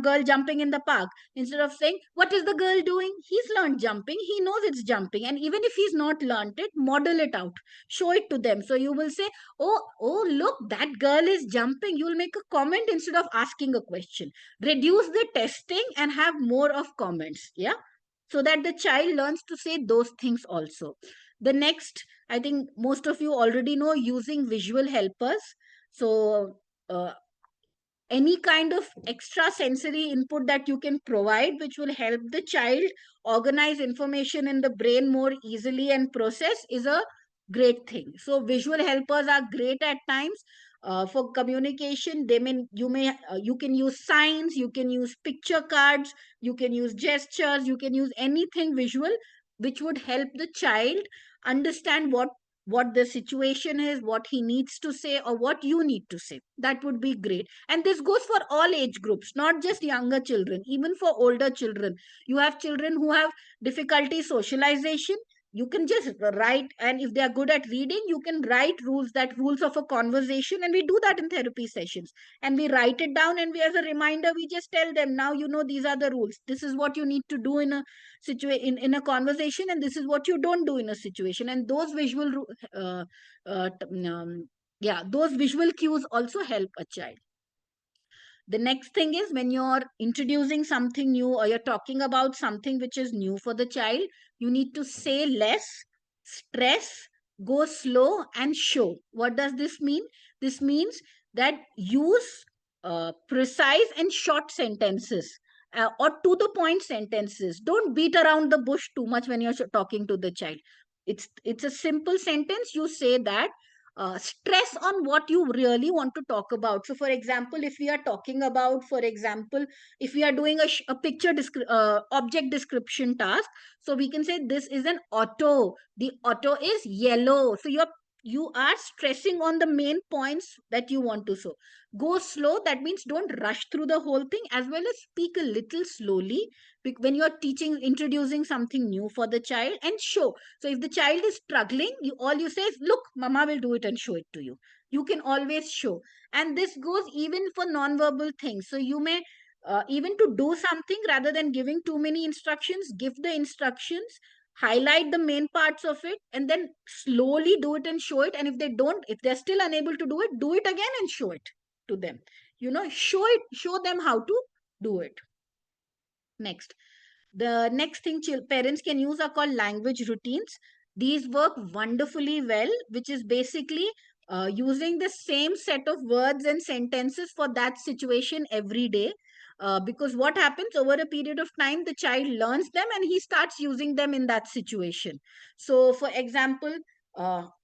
girl jumping in the park, instead of saying what is the girl doing, he's learned jumping, he knows it's jumping. And even if he's not learned it, model it out, show it to them. So you will say, oh, look, that girl is jumping. You'll make a comment instead of asking a question. Reduce the testing and have more of comments. Yeah. So that the child learns to say those things also. The next, I think most of you already know, using visual helpers. So any kind of extra sensory input that you can provide, which will help the child organize information in the brain more easily and process, is a great thing. So visual helpers are great at times for communication. You can use signs, you can use picture cards, you can use gestures, you can use anything visual which would help the child understand what the situation is, what he needs to say, or what you need to say. That would be great. And this goes for all age groups, not just younger children, even for older children. You have children who have difficulty socialization, you can just write, and if they are good at reading, you can write rules of a conversation, and we do that in therapy sessions. And we write it down, and we, as a reminder, we just tell them, now these are the rules, this is what you need to do in a in a conversation, and this is what you don't do in a situation. And those uh, uh, those visual cues also help a child. The next thing is, when you're introducing something new or you're talking about something which is new for the child, you need to say less, stress, go slow, and show. What does this mean? This means that use precise and short sentences, or to the point sentences. Don't beat around the bush too much when you're talking to the child. It's a simple sentence. You say that stress on what you really want to talk about. So for example, if we are talking about, for example, if we are doing a picture object description task, so we can say this is an auto, the auto is yellow. So you are stressing on the main points that you want to show. Go slow, that means don't rush through the whole thing, as well as speak a little slowly when you are teaching, introducing something new for the child, and show. So if the child is struggling, all you say is, look, mama will do it and show it to you. You can always show. And this goes even for non-verbal things. So you may even to do something, rather than giving too many instructions, give the instructions, highlight the main parts of it, and then slowly do it and show it. And if they're still unable to do it again and show it to them. Show them how to do it. Next, the next thing parents can use are called language routines. These work wonderfully well, which is basically using the same set of words and sentences for that situation every day. Because what happens over a period of time, the child learns them and he starts using them in that situation. So, for example,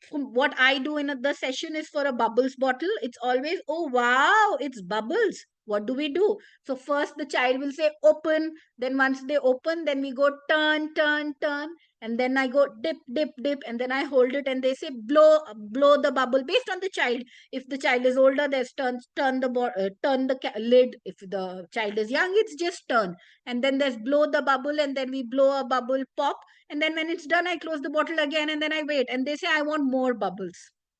what I do in the session is, for a bubbles bottle, it's always, oh wow, it's bubbles. What do we do? So first the child will say open, then once they open, then we go turn, turn, turn, and then I go dip, dip, dip, and then I hold it and they say blow the bubble based on the child. If the child is older, there's turn the lid. If the child is young, it's just turn. And then there's blow the bubble, and then we blow a bubble, pop, and then when it's done, I close the bottle again, and then I wait, and they say I want more bubbles.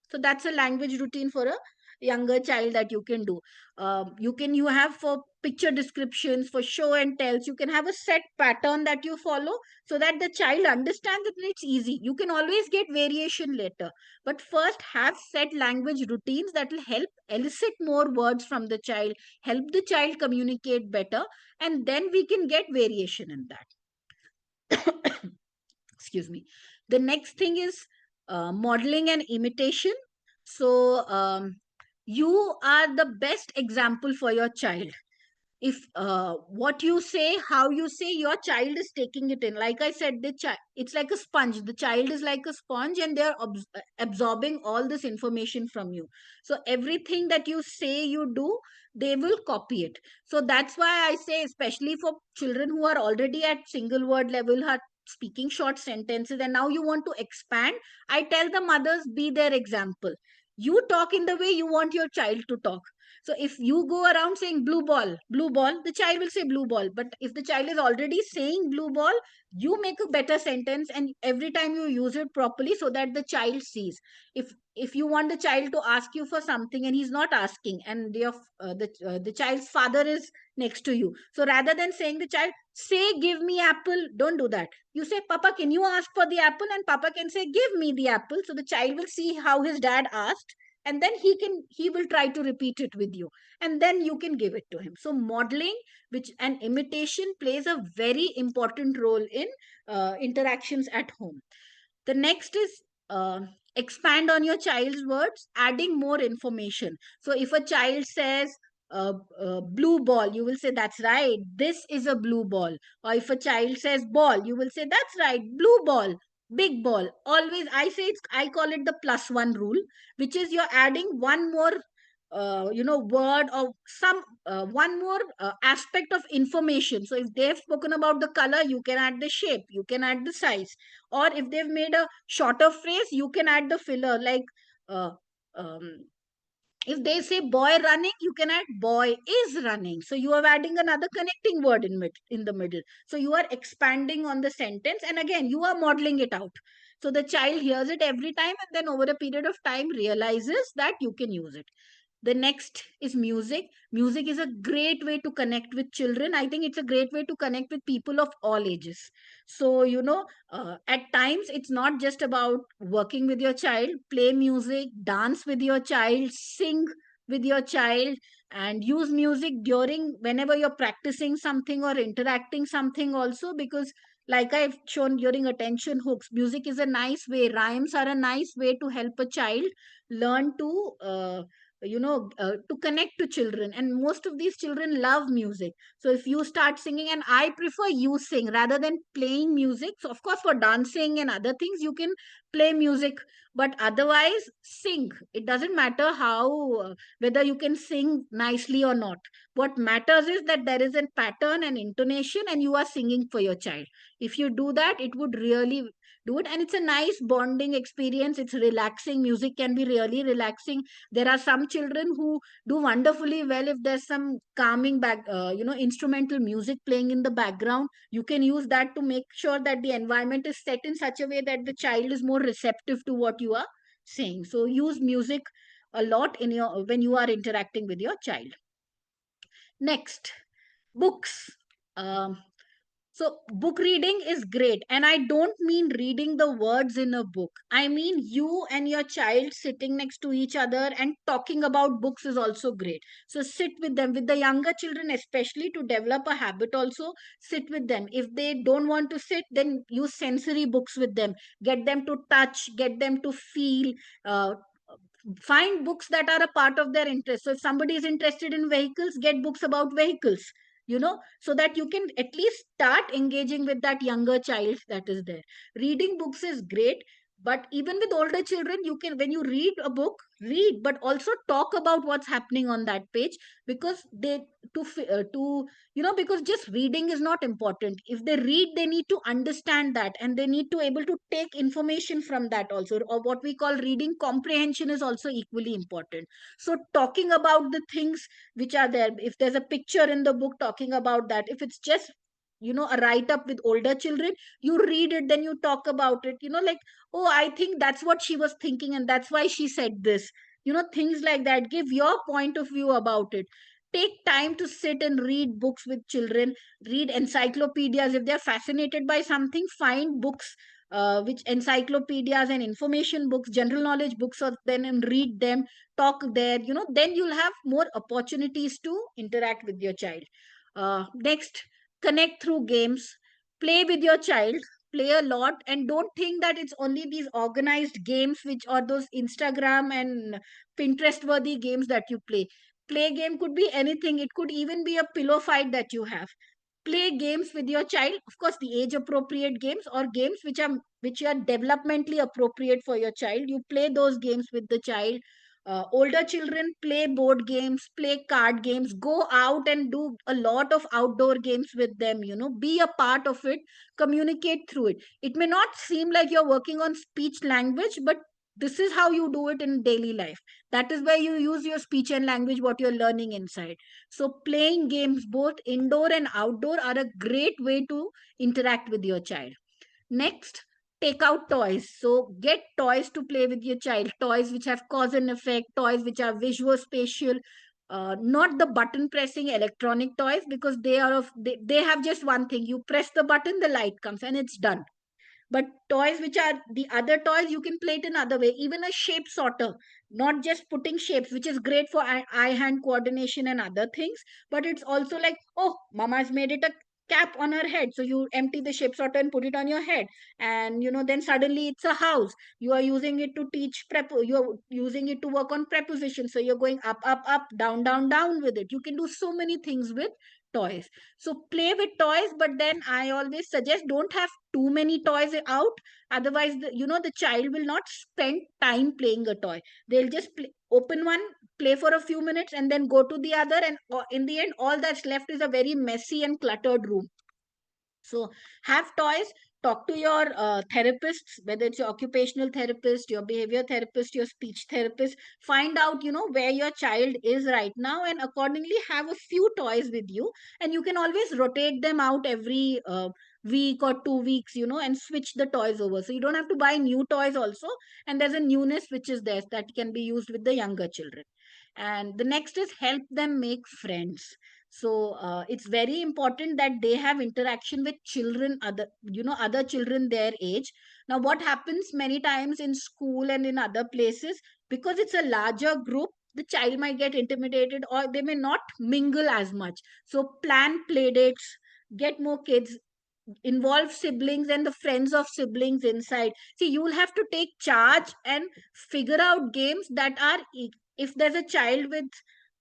So that's a language routine for a younger child that you can do. You have for picture descriptions, for show and tells, you can have a set pattern that you follow, so that the child understands it and it's easy. You can always get variation later, but first have set language routines that will help elicit more words from the child, help the child communicate better, and then we can get variation in that. Excuse me. The next thing is modeling and imitation. So you are the best example for your child. If what you say, how you say, your child is taking it in. Like I said, it's like a sponge. The child is like a sponge, and they're absorbing all this information from you. So everything that you say, you do, they will copy it. So that's why I say, especially for children who are already at single word level, are speaking short sentences, and now you want to expand, I tell the mothers, be their example. You talk in the way you want your child to talk. So if you go around saying blue ball, the child will say blue ball. But if the child is already saying blue ball, you make a better sentence, and every time you use it properly, so that the child sees. If you want the child to ask you for something and he's not asking, and the child's father is next to you, so rather than saying the child, say give me apple, don't do that. You say, Papa, can you ask for the apple? And Papa can say, give me the apple. So the child will see how his dad asked, and then he will try to repeat it with you, and then you can give it to him. So modeling which and imitation plays a very important role in interactions at home. The next is expand on your child's words, adding more information. So if a child says blue ball, you will say, that's right, this is a blue ball. Or if a child says ball, you will say, that's right, blue ball, big ball. Always, I call it the +1 rule, which is you're adding one more word, or some one more aspect of information. So if they've spoken about the color, you can add the shape, you can add the size. Or if they've made a shorter phrase, you can add the filler, like uh, um, if they say boy running, you can add boy is running. So you are adding another connecting word in the middle. So you are expanding on the sentence, and again you are modeling it out. So the child hears it every time, and then over a period of time realizes that you can use it. The next is music. Music is a great way to connect with children. I think it's a great way to connect with people of all ages. So, at times it's not just about working with your child. Play music, dance with your child, sing with your child, and use music during whenever you're practicing something or interacting something also, because like I've shown during attention hooks, music is a nice way, rhymes are a nice way to help a child learn to to connect to children, and most of these children love music. So if you start singing, and I prefer you sing rather than playing music. So of course for dancing and other things you can play music, but otherwise sing. It doesn't matter how whether you can sing nicely or not. What matters is that there is a pattern and intonation and you are singing for your child. If you do that, it would really do it, and it's a nice bonding experience. It's relaxing. Music can be really relaxing. There are some children who do wonderfully well if there's some calming instrumental music playing in the background. You can use that to make sure that the environment is set in such a way that the child is more receptive to what you are saying. So use music a lot in your when you are interacting with your child. Next, books. Um, so, book reading is great. And I don't mean reading the words in a book. I mean, you and your child sitting next to each other and talking about books is also great. So, sit with them, with the younger children, especially to develop a habit, also sit with them. If they don't want to sit, then use sensory books with them. Get them to touch, get them to feel. Uh, Find books that are a part of their interest. So if somebody is interested in vehicles, get books about vehicles, so that you can at least start engaging with that younger child that is there. Reading books is great, but even with older children, you can, when you read a book, read, but also talk about what's happening on that page, because because just reading is not important. If they read, they need to understand that, and they need to able to take information from that also, or what we call reading comprehension is also equally important. So talking about the things which are there, if there's a picture in the book, talking about that. If it's just a write up with older children, you read it, then you talk about it, like, oh, I think that's what she was thinking and that's why she said this, things like that. Give your point of view about it. Take time to sit and read books with children. Read encyclopedias. If they're fascinated by something, find books, which encyclopedias and information books, general knowledge books, or then, and read them. Talk there, then you'll have more opportunities to interact with your child. Next, connect through games. Play with your child. Play a lot, and don't think that it's only these organized games which are those Instagram and Pinterest worthy games that you play. Play game could be anything. It could even be a pillow fight that you have. Play games with your child, of course the age appropriate games, or games which are developmentally appropriate for your child. You play those games with the child. Older children, play board games, play card games, go out and do a lot of outdoor games with them. Be a part of it, communicate through it. It may not seem like you're working on speech language, but this is how you do it in daily life. That is where you use your speech and language, what you're learning inside. So playing games both indoor and outdoor are a great way to interact with your child. Next, take out toys. So get toys to play with your child. Toys which have cause and effect, toys which are visual spatial, not the button pressing electronic toys, because they have just one thing. You press the button, the light comes and it's done. But toys which are the other toys, you can play it another way. Even a shape sorter, not just putting shapes, which is great for eye hand coordination and other things, but it's also like, oh, mama's made it a cap on her head, so you empty the shape sorter and put it on your head, and then suddenly it's a house. You are using it to teach you're using it to work on prepositions, so you're going up, up, up, down, down, down with it. You can do so many things with toys. So play with toys, but then I always suggest, don't have too many toys out. Otherwise, the child will not spend time playing a toy. They'll just open one, play for a few minutes, and then go to the other. And in the end, all that's left is a very messy and cluttered room. So have toys. Talk to your therapists, whether it's your occupational therapist, your behavior therapist, your speech therapist. Find out, where your child is right now, and accordingly have a few toys with you. And you can always rotate them out every week or 2 weeks, and switch the toys over. So you don't have to buy new toys also. And there's a newness which is there that can be used with the younger children. And the next is help them make friends. So it's very important that they have interaction with children, other children their age. Now what happens many times in school and in other places, because it's a larger group, the child might get intimidated or they may not mingle as much. So plan play dates, get more kids, involve siblings and the friends of siblings inside. See, you will have to take charge and figure out games that are if there's a child with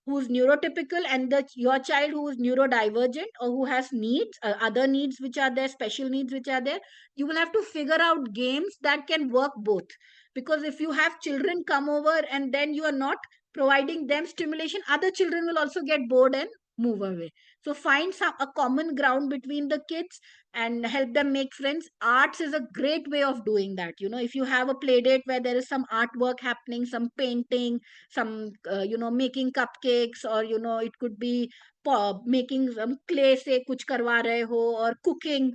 who's neurotypical and your child who is neurodivergent or who has needs, other needs which are there, special needs which are there, you will have to figure out games that can work both. Because if you have children come over and then you are not providing them stimulation, other children will also get bored and move away. So find a common ground between the kids and help them make friends. Arts is a great way of doing that. If you have a play date where there is some artwork happening, some painting, some making cupcakes, or it could be making some clay se kuch karwa rahe ho, or cooking,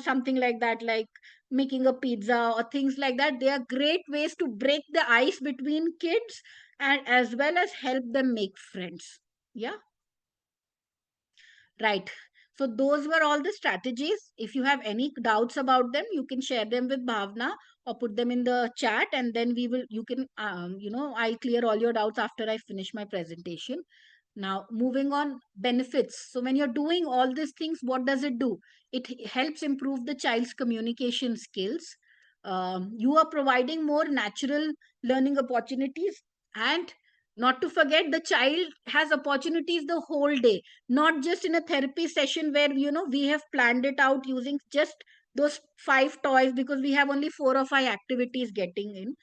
something like that, like making a pizza or things like that. They are great ways to break the ice between kids and as well as help them make friends. Yeah, right. So those were all the strategies. If you have any doubts about them, you can share them with Bhavna or put them in the chat, and then you can, I'll clear all your doubts after I finish my presentation. Now, moving on, benefits. So when you're doing all these things, what does it do? It helps improve the child's communication skills. You are providing more natural learning opportunities, and not to forget, the child has opportunities the whole day, not just in a therapy session where we have planned it out using just those 5 toys, because we have only 4 or 5 activities getting in.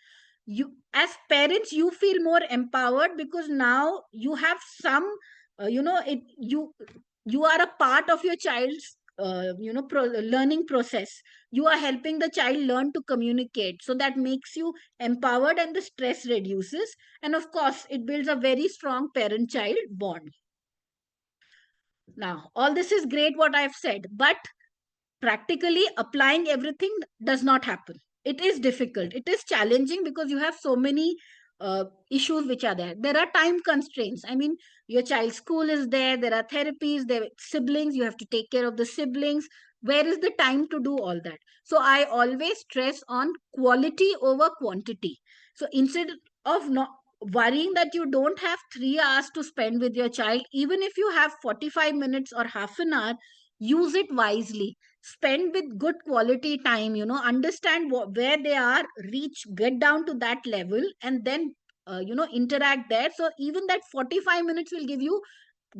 You, as parents, you feel more empowered because now you have some you are a part of your child's learning process. You are helping the child learn to communicate, so that makes you empowered and the stress reduces, and of course it builds a very strong parent child bond. Now, all this is great what I've said, but practically applying everything does not happen. It is difficult, it is challenging, because you have so many issues which are there. There are time constraints. I mean, your child's school is there, there are therapies, there are siblings, you have to take care of the siblings. Where is the time to do all that? So I always stress on quality over quantity. So instead of not worrying that you don't have 3 hours to spend with your child, even if you have 45 minutes or half an hour, use it wisely. Spend with good quality time, understand where they are, get down to that level, and then interact there. So even that 45 minutes will give you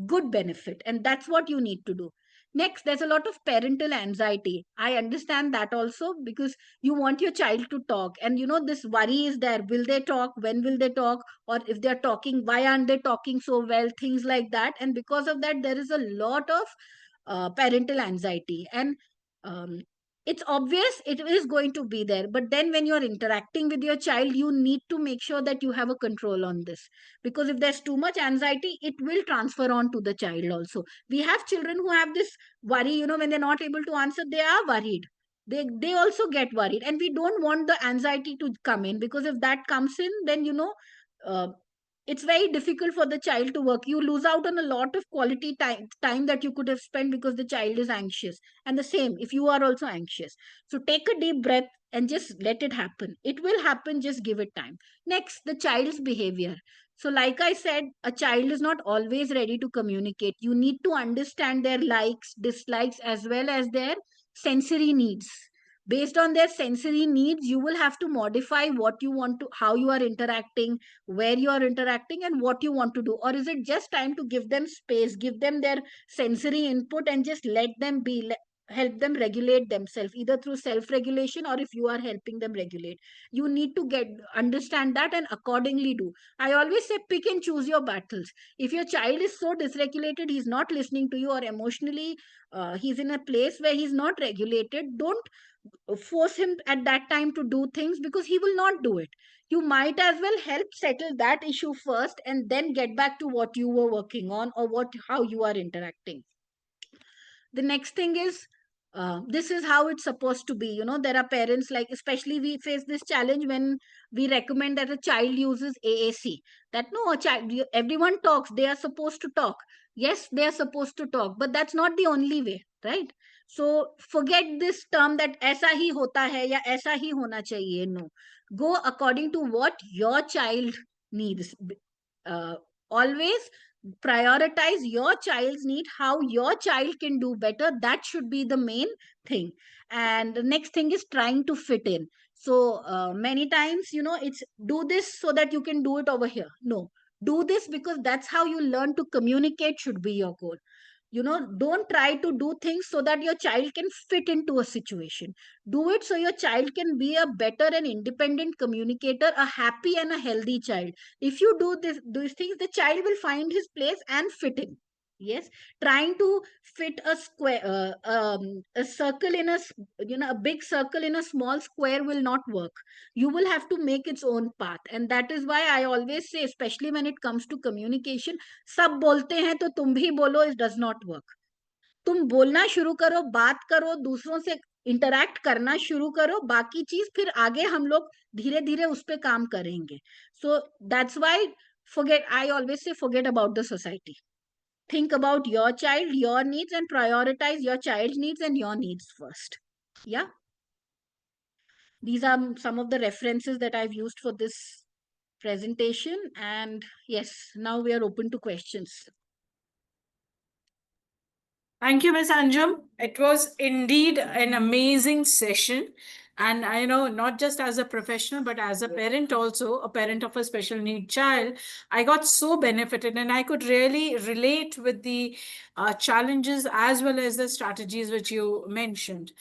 good benefit, and that's what you need to do. Next, there's a lot of parental anxiety. I understand that also, because you want your child to talk, and this worry is there. Will they talk? When will they talk? Or if they're talking, why aren't they talking so well? Things like that. And because of that, there is a lot of parental anxiety. And um, it's obvious it is going to be there, but then when you're interacting with your child, you need to make sure that you have a control on this, because if there's too much anxiety, it will transfer on to the child also. We have children who have this worry, when they're not able to answer, they are worried. They also get worried, and we don't want the anxiety to come in, because if that comes in, then uh, it's very difficult for the child to work. You lose out on a lot of quality time that you could have spent, because the child is anxious. And the same if you are also anxious. So take a deep breath and just let it happen. It will happen, just give it time. Next, the child's behavior. So like I said, a child is not always ready to communicate. You need to understand their likes, dislikes, as well as their sensory needs. Based on their sensory needs, you will have to modify what you want to, how you are interacting, where you are interacting, and what you want to do. Or is it just time to give them space, give them their sensory input, and just let them be, help them regulate themselves, either through self regulation, or if you are helping them regulate. You need to understand that and accordingly do. I always say, pick and choose your battles. If your child is so dysregulated, he's not listening to you, or emotionally he's in a place where he's not regulated, don't force him at that time to do things, because he will not do it. You might as well help settle that issue first, and then get back to what you were working on, or how you are interacting. The next thing is, this is how it's supposed to be. There are parents, like, especially we face this challenge when we recommend that a child uses AAC. That no, a child, everyone talks, they are supposed to talk. Yes, they are supposed to talk, but that's not the only way, right? So forget this term that aisa hi hota hai ya aisa hi hona chahiye. No, go according to what your child needs. uh, Always prioritize your child's need, how your child can do better. That should be the main thing. And the next thing is trying to fit in. So many times, it's do this so that you can do it over here. No, Do this because that's how you learn to communicate should be your goal. Don't try to do things so that your child can fit into a situation. Do it so your child can be a better and independent communicator, a happy and a healthy child. If you do these things, the child will find his place and fit in. Yes, trying to fit a square, a circle in a big circle in a small square will not work. You will have to make its own path, and that is why I always say, especially when it comes to communication, सब बोलते हैं तो तुम भी बोलो, it does not work. तुम बोलना शुरू करो, बात करो, दूसरों से इंटरैक्ट करना शुरू करो, बाकी चीज फिर आगे हम लोग धीरे धीरे उस पर काम करेंगे. So that's why I always say, forget about the society. Think about your child, your needs, and prioritize your child's needs and your needs first. Yeah. These are some of the references that I've used for this presentation. And yes, now we are open to questions. Thank you, Ms. Anjum. It was indeed an amazing session. And I know not just as a professional, but as a parent also, a parent of a special need child, I got so benefited and I could really relate with the challenges as well as the strategies which you mentioned.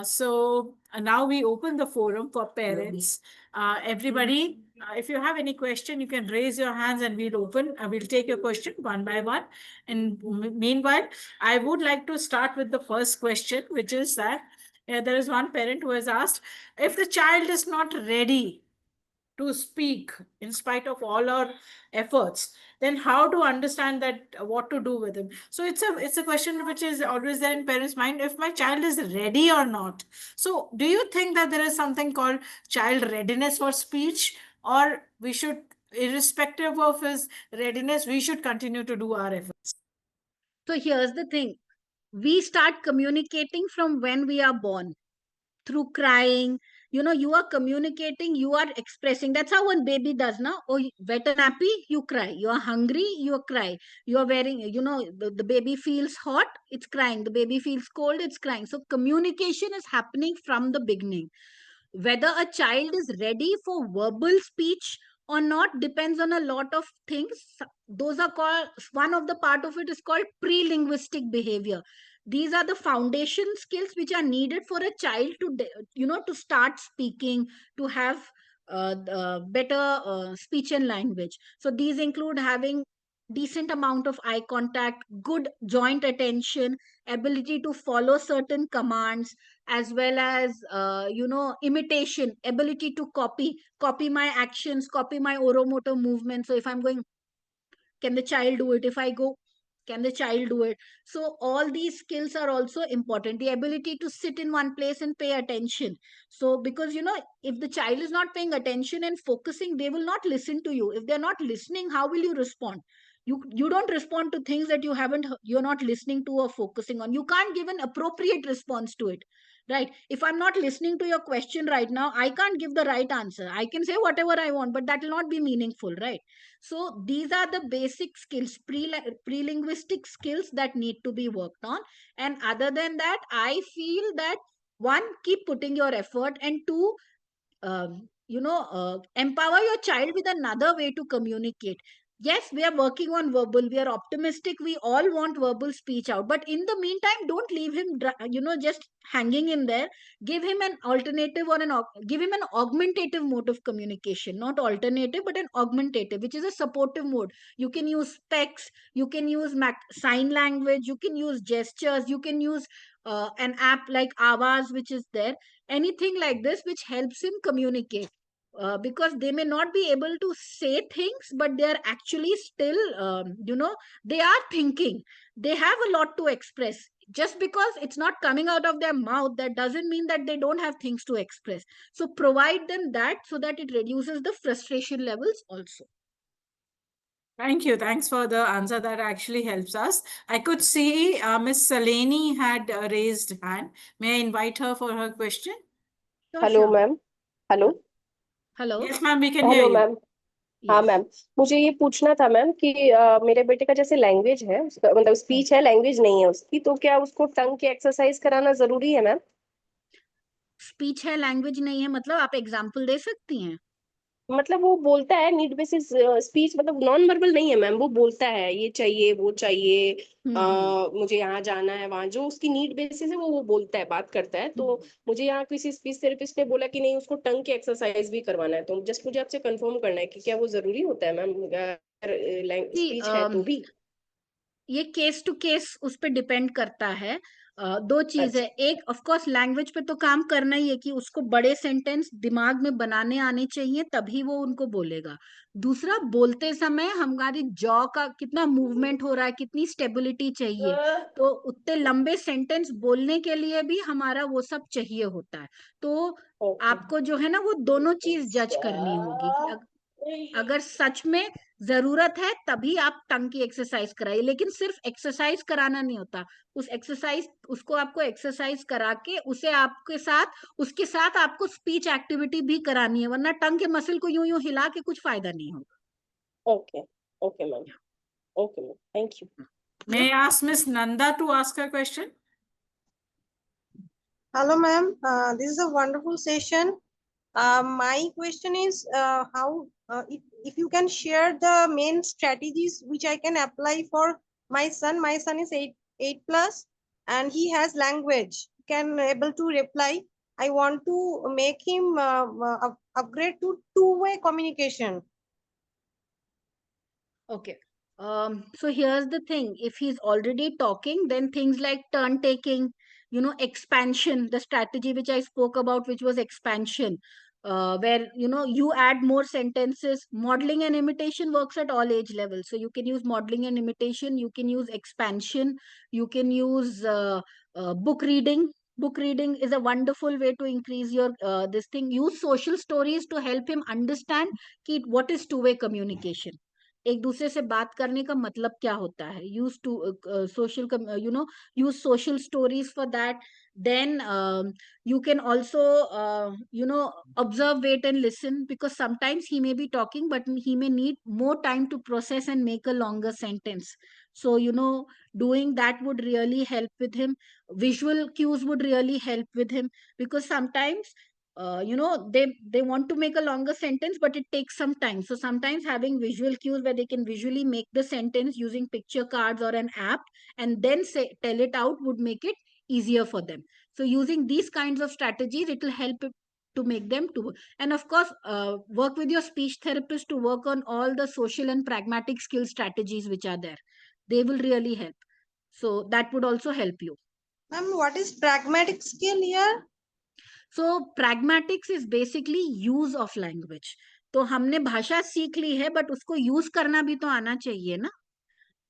So now we open the forum for parents. Everybody, if you have any question, you can raise your hands and we'll take your question one by one. And meanwhile, I would like to start with the first question, which is that there is one parent who has asked, if the child is not ready to speak in spite of all our efforts, then how to understand that what to do with him? So it's a question which is always there in parents' mind, if my child is ready or not. So do you think that there is something called child readiness for speech, or we should, irrespective of his readiness, we should continue to do our efforts? So here's the thing. We start communicating from when we are born, through crying. You are communicating, you are expressing. That's how one baby does now. Oh, wet and nappy, you cry. You are hungry, you cry. You are wearing, the baby feels hot, it's crying. The baby feels cold, it's crying. So communication is happening from the beginning. Whether a child is ready for verbal speech or not depends on a lot of things. Those are called, one of the part of it is called pre-linguistic behavior. These are the foundation skills which are needed for a child to start speaking, to have better speech and language. So these include having decent amount of eye contact, good joint attention, ability to follow certain commands, as well as imitation, ability to copy my actions, copy my oromotor movement. So if I'm going, can the child do it? If I go, can the child do it? So all these skills are also important. The ability to sit in one place and pay attention. So because if the child is not paying attention and focusing, they will not listen to you. If they're not listening, how will you respond? You don't respond to things that you're not listening to or focusing on. You can't give an appropriate response to it, right? If I'm not listening to your question right now, I can't give the right answer. I can say whatever I want, but that will not be meaningful, right? So these are the basic skills, pre-linguistic skills that need to be worked on. And other than that, I feel that one, keep putting your effort, and two, empower your child with another way to communicate. Yes, we are working on verbal, we are optimistic, we all want verbal speech out, but in the meantime, don't leave him just hanging in there. Give him an alternative, or give him an augmentative mode of communication. Not alternative, but an augmentative, which is a supportive mode. You can use specs, you can use sign language, you can use gestures, you can use an app like Avaz, which is there. Anything like this which helps him communicate. Because they may not be able to say things, but they are actually still, they are thinking. They have a lot to express. Just because it's not coming out of their mouth, that doesn't mean that they don't have things to express. So provide them that, so that it reduces the frustration levels also. Thank you. Thanks for the answer. That actually helps us. I could see Miss Saleni had raised hand. May I invite her for her question? Sure, hello sure. Ma'am. Hello. Hello. Yes, ma'am, we can hear hello you. Ma'am. हाँ Yes. Ma'am, मुझे ये पूछना था ma'am कि मेरे बेटे का जैसे लैंग्वेज है, मतलब स्पीच है, लैंग्वेज नहीं है उसकी, तो क्या उसको टंग की एक्सरसाइज कराना जरूरी है मैम? स्पीच है, लैंग्वेज नहीं है, मतलब आप एग्जाम्पल दे सकती हैं? मतलब वो बोलता है नीड बेसिस स्पीच, मतलब नॉन वर्बल नहीं है मैम, वो बोलता है ये चाहिए वो चाहिए, मुझे यहाँ जाना है वहां, जो उसकी नीड बेसिस है वो बोलता है, बात करता है। तो मुझे यहाँ किसी स्पीच थेरेपिस्ट ने बोला कि नहीं उसको टंग की एक्सरसाइज भी करवाना है, तो जस्ट मुझे आपसे कंफर्म करना है कि क्या वो जरूरी होता है मैम, अगर See, स्पीच है तो भी? ये केस टू केस उस पर डिपेंड करता है। दो चीज है, अच्छा। एक ऑफ कोर्स लैंग्वेज पे तो काम करना ही है कि उसको बड़े सेंटेंस दिमाग में बनाने आने चाहिए, तभी वो उनको बोलेगा। दूसरा, बोलते समय हमारी जॉ का कितना मूवमेंट हो रहा है, कितनी स्टेबिलिटी चाहिए, तो उतने लंबे सेंटेंस बोलने के लिए भी हमारा वो सब चाहिए होता है। तो ओके। आपको जो है ना वो दोनों चीज जज करनी होगी कि अगर सच में जरूरत है तभी आप टंग की एक्सरसाइज कराइए, लेकिन सिर्फ एक्सरसाइज कराना नहीं होता। उसको आपको एक्सरसाइज करा के उसे उसके साथ आपको स्पीच एक्टिविटी भी करानी है, वरना टंग के मसल को यूं यूं हिला के कुछ फायदा नहीं होगा। Okay. Okay ma'am. Okay ma'am, thank you. May I ask Miss Nanda to ask her question? Hello, ma'am. This is a wonderful session. My question is if you can share the main strategies which I can apply for my son. My son is 8 plus and he has language. Can able to reply. I want to make him upgrade to two-way communication. Okay. So here's the thing. If he's already talking, then things like turn taking, expansion, the strategy which I spoke about, which was expansion, where, you add more sentences. Modeling and imitation works at all age levels. So you can use modeling and imitation, you can use expansion, you can use book reading. Book reading is a wonderful way to increase your this thing. Use social stories to help him understand what is two-way communication. एक दूसरे से बात करने का मतलब क्या होता है. Use to social use social stories for that. Then you can also observe, wait and listen, because sometimes he may be talking but he may need more time to process and make a longer sentence. So doing that would really help with him. Visual cues would really help with him, because sometimes they want to make a longer sentence but it takes some time. So sometimes having visual cues where they can visually make the sentence using picture cards or an app and then tell it out would make it easier for them. So using these kinds of strategies, it will help to make them to. And of course, work with your speech therapist to work on all the social and pragmatic skill strategies which are there. They will really help. So that would also help you. Ma'am, what is pragmatic skill here? So pragmatics is basically use of language. तो हमने भाषा सीख ली है but उसको use करना भी तो आना चाहिए ना.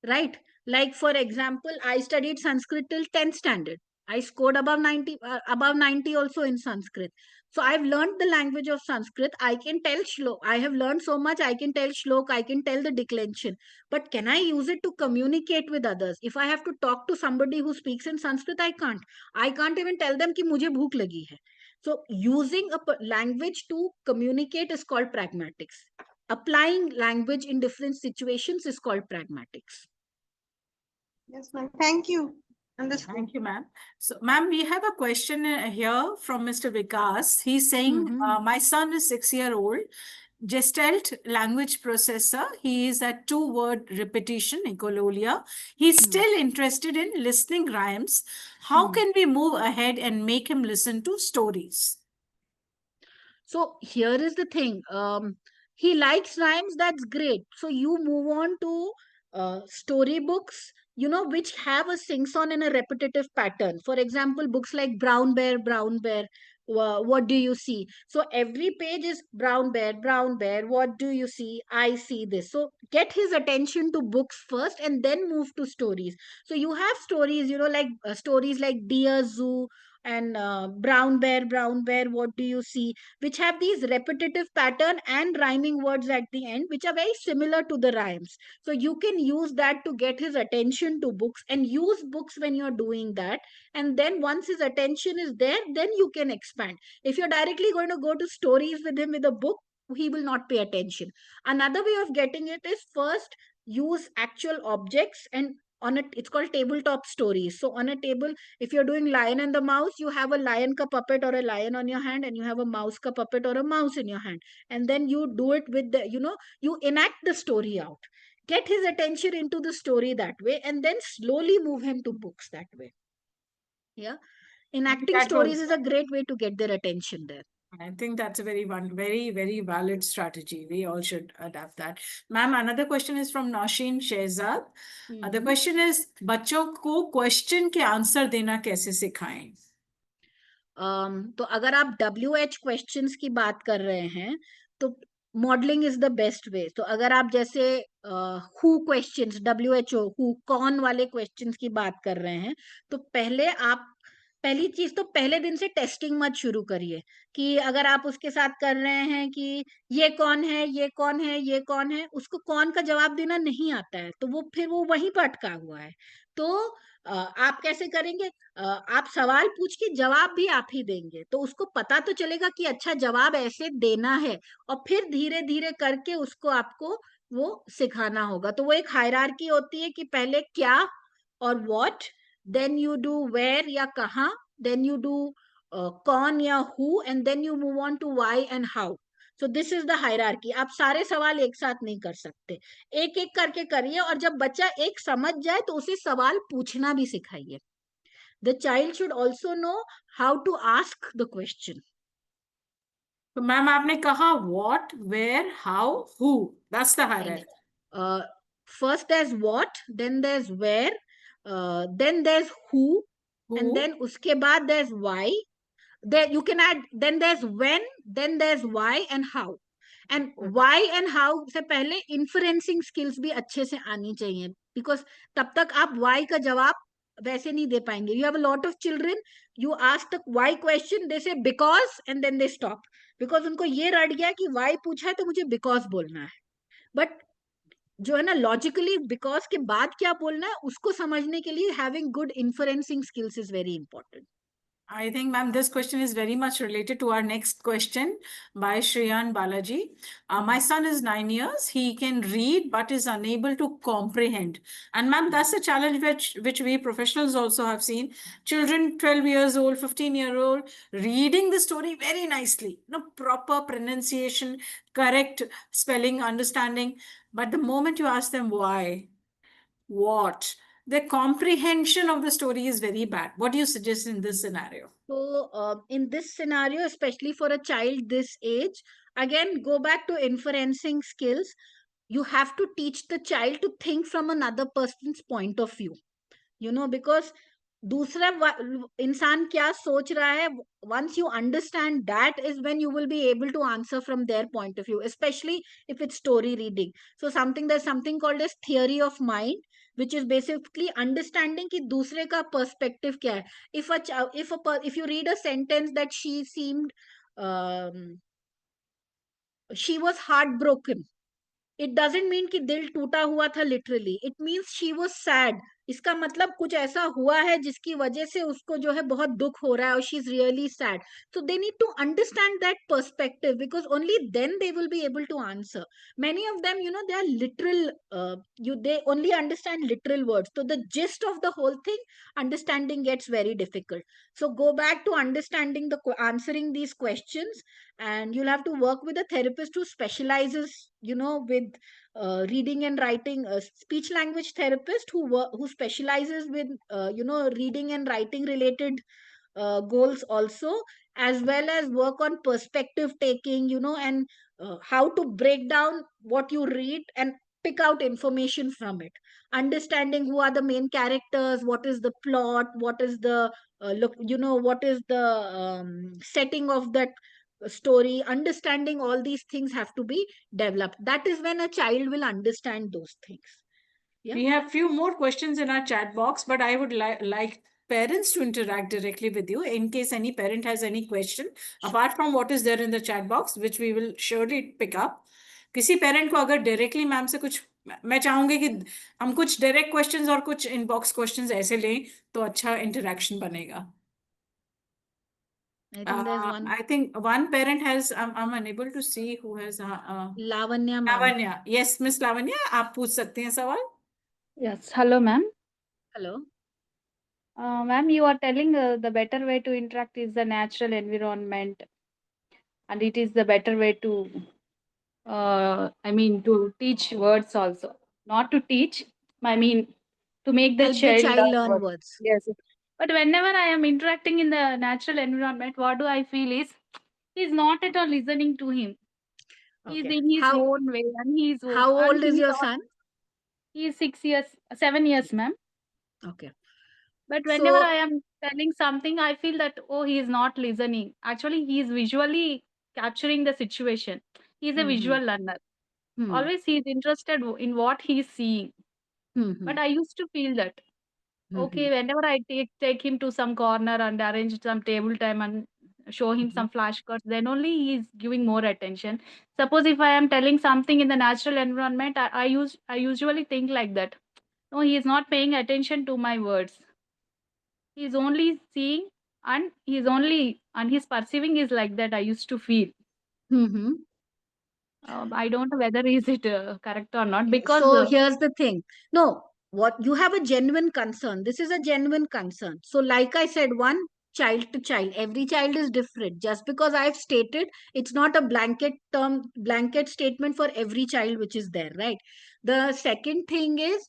Right? Like for example, I studied Sanskrit till 10th standard. I scored above 90 also in Sanskrit. So I've learned the language of Sanskrit. I can tell shlok. I have learned so much. I can tell shlok. I can tell the declension. But can I use it to communicate with others? If I have to talk to somebody who speaks in Sanskrit, I can't. I can't even tell them कि मुझे भूख लगी है. So using a language to communicate is called pragmatics. Applying language in different situations is called pragmatics. Yes, ma'am. Thank you. Understood. Thank you, ma'am. So, ma'am, we have a question here from Mr. Vikas. He's saying, my son is 6-year-old, Gestalt language processor. He is at 2-word repetition, echolalia. He's still interested in listening rhymes. How can we move ahead and make him listen to stories? So here is the thing. He likes rhymes. That's great. So you move on to storybooks, which have a sing-song in a repetitive pattern. For example, books like Brown Bear, Brown Bear. What do you see? So every page is Brown Bear, Brown Bear. What do you see? I see this. So get his attention to books first and then move to stories. So you have stories, like stories like Dear Zoo and Brown Bear, what do you see? Which have these repetitive pattern and rhyming words at the end, which are very similar to the rhymes. So you can use that to get his attention to books, and use books when you're doing that. And then once his attention is there, then you can expand. If you're directly going to go to stories with him with a book, he will not pay attention. Another way of getting it is first use actual objects and it's called tabletop stories. So on a table, if you're doing Lion and the Mouse, you have a lion ka puppet or a lion on your hand, and you have a mouse ka puppet or a mouse in your hand. And then you do it with the, you enact the story out. Get his attention into the story that way, and then slowly move him to books that way. Yeah. Enacting That stories was- is a great way to get their attention there. I think that's a very valid strategy. We all should adapt that. Ma'am, another question is from Nausheen Shehzad. The question is, बच्चों को question के answer देना कैसे सिखाएं? तो अगर आप WH questions की बात कर रहे हैं तो modelling is the best way. तो अगर आप जैसे हु क्वेश्चंस, WHO हु कौन वाले क्वेश्चंस की बात कर रहे हैं, तो पहली चीज तो पहले दिन से टेस्टिंग मत शुरू करिए. कि अगर आप उसके साथ कर रहे हैं कि ये कौन है, ये कौन है, ये कौन है, उसको कौन का जवाब देना नहीं आता है, तो वो फिर वो वहीं पर अटका हुआ है. तो आप कैसे करेंगे? आप सवाल पूछ के जवाब भी आप ही देंगे, तो उसको पता तो चलेगा कि अच्छा जवाब ऐसे देना है, और फिर धीरे धीरे करके उसको आपको वो सिखाना होगा. तो वो एक हायरार्की होती है कि पहले क्या और what, then you do where या कहाँ, देन यू डू कौन या who, and then you move on to why and how. So this is the hierarchy. आप सारे सवाल एक साथ नहीं कर सकते, एक एक करके करिए, और जब बच्चा एक समझ जाए तो उसे सवाल पूछना भी सिखाइए. The child should also know how to ask the question. तो मैम आपने कहा what, where, how, who. That's the hierarchy. First there's what, then there's where, then there's who, and then uske baad there's why. Then you can add, then there's when, then there's why and how. And why and how से पहले inferencing skills भी अच्छे से आनी चाहिए, because तब तक आप why का जवाब वैसे नहीं दे पाएंगे. You have a lot of children, you ask the why question, they say because, and then they stop, because उनको ये रट गया कि why पूछा है तो मुझे because बोलना है. But जो है ना, लॉजिकली बिकॉज के बाद क्या बोलना है उसको समझने के लिए having good inferencing skills is very important. I think, ma'am, this question is very much related to our next question by Shriyan Balaji. My son is 9 years. He can read but is unable to comprehend. And ma'am, that's a challenge which we professionals also have seen. Children 12 years old, 15-year-old, reading the story very nicely. Proper pronunciation, correct spelling, understanding. But the moment you ask them why, what, the comprehension of the story is very bad. What do you suggest in this scenario? So in this scenario, especially for a child this age, again go back to inferencing skills. You have to teach the child to think from another person's point of view, because दूसरा इंसान क्या सोच रहा है, once you understand that is when you will be able to answer from their point of view, especially if it's story reading. So there's something called as theory of mind, which is basically understanding कि दूसरे का perspective क्या है. If you read a sentence that she was heartbroken, it doesn't mean कि दिल टूटा हुआ था literally. It means she was sad. इसका मतलब कुछ ऐसा हुआ है जिसकी वजह से उसको जो है बहुत दुख हो रहा है, और she's really sad. So they need to understand that perspective, because only then they will be able to answer. Many of them, they are literal, they only understand literal words. So the gist of the whole thing, understanding gets very difficult. So go back to understanding answering these questions, and you'll have to work with a therapist who specializes, with reading and writing, a speech language therapist who specializes with reading and writing related goals also, as well as work on perspective taking, and how to break down what you read and pick out information from it, understanding who are the main characters, what is the plot, what is the what is the setting of that story. Understanding all these things have to be developed. That is when a child will understand those things. Yeah. We have few more questions in our chat box, but I would like parents to interact directly with you in case any parent has any question apart from what is there in the chat box, which we will surely pick up. किसी parent को अगर directly ma'am से कुछ, मैं चाहूंगी कि हम कुछ direct questions और कुछ inbox questions ऐसे लें तो अच्छा interaction बनेगा. I think there's one. I think one parent has, I'm unable to see who has. Lavanya ma'am. Lavanya. Yes, Miss Lavanya, आप पूछ सकते हैं सवाल. Yes, hello, ma'am. Hello. Ma'am, you are telling the better way to interact is the natural environment, and it is the better way to, to teach words also. Not to teach, I mean, to make the Help the child child learn learn words. words. Yes. But whenever I am interacting in the natural environment, what do I feel is he's not at all listening to him. He's Okay. in his How own way and he's own, how and old is your son? he's 6 years, 7 years, ma'am. Okay. But whenever So I am telling something, I feel that, oh, he is not listening. Actually, he is visually capturing the situation. He is a visual learner. hmm, Always he is interested in what he is seeing. hmm, But I used to feel that, hmm, okay, whenever I take him to some corner and arrange some table time and show him some flashcards, then only he is giving more attention. Suppose if I am telling something in the natural environment, I usually think like that. No, he is not paying attention to my words. He's only seeing and his perceiving is like that. I used to feel. hmm. I don't know whether is it correct or not because So here's the thing. No, what you have a genuine concern. This is a genuine concern. So, like I said, one child to child, every child is different. Just because I've stated, it's not a blanket statement for every child which is there, right? The second thing is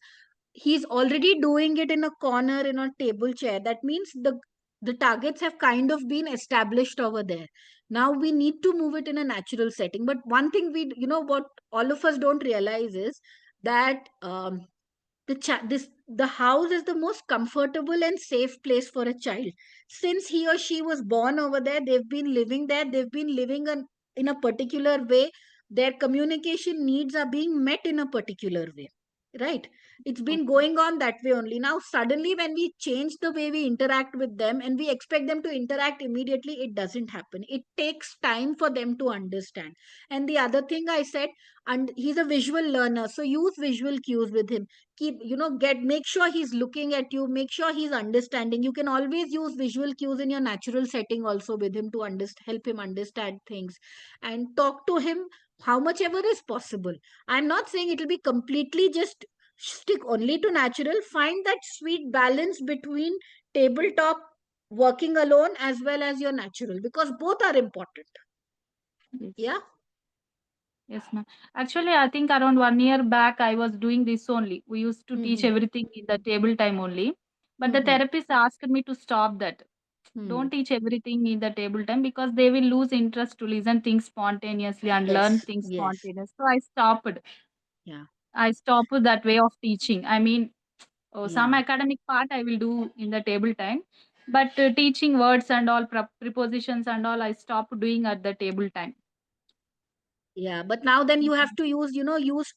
he's already doing it in a corner in a table chair. That means the targets have kind of been established over there. Now we need to move it in a natural setting. But one thing what all of us don't realize is that the house is the most comfortable and safe place for a child. Since he or she was born over there, they've been living there, they've been living in a particular way. Their communication needs are being met in a particular way, right? It's been okay, going on that way only. Now suddenly when we change the way we interact with them and we expect them to interact immediately, it doesn't happen. It takes time for them to understand. And the other thing I said, and he's a visual learner, so use visual cues with him. Keep get make sure he's looking at you, make sure he's understanding. You can always use visual cues in your natural setting also with him to help him understand things, and talk to him how much ever is possible. I'm not saying it'll be completely just stick only to natural. Find that sweet balance between tabletop, working alone, as well as your natural, because both are important. yes, Yeah. yes, ma'am. Actually, I think around 1 year back, I was doing this only. We used to teach Mm-hmm. everything in the table time only, but the Mm-hmm. therapist asked me to stop that. Hmm. Don't teach everything in the table time because they will lose interest to listen things spontaneously and learn Yes. things Yes. spontaneous. So I stopped. Yeah. I stopped that way of teaching. I mean, some Yeah. academic part I will do in the table time, but teaching words and all prepositions and all I stopped doing at the table time. Yeah, but now then you have to use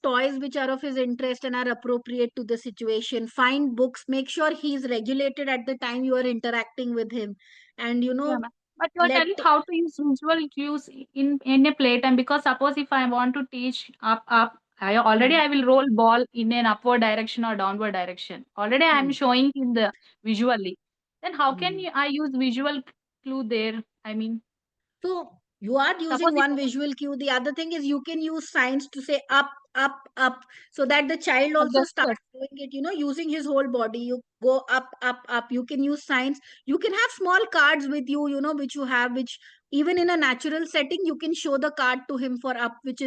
toys which are of his interest and are appropriate to the situation. Find books, make sure he's regulated at the time you are interacting with him. And Yeah, ma'am. But you are let telling how to use visual cues in a playtime because suppose if I want to teach up, I will roll ball in an upward direction or downward direction. Already I am Hmm. showing in the visually. Then how can Hmm. I use visual clue there? I mean, So you are suppose using if one visual cue. The other thing is you can use signs to say up, up, up, so that the child also gestures. starts doing it, using his whole body. You go up, up, up. You can use signs. You can have small cards with you, which you have, which even in a natural setting, you can show the card to him for up, which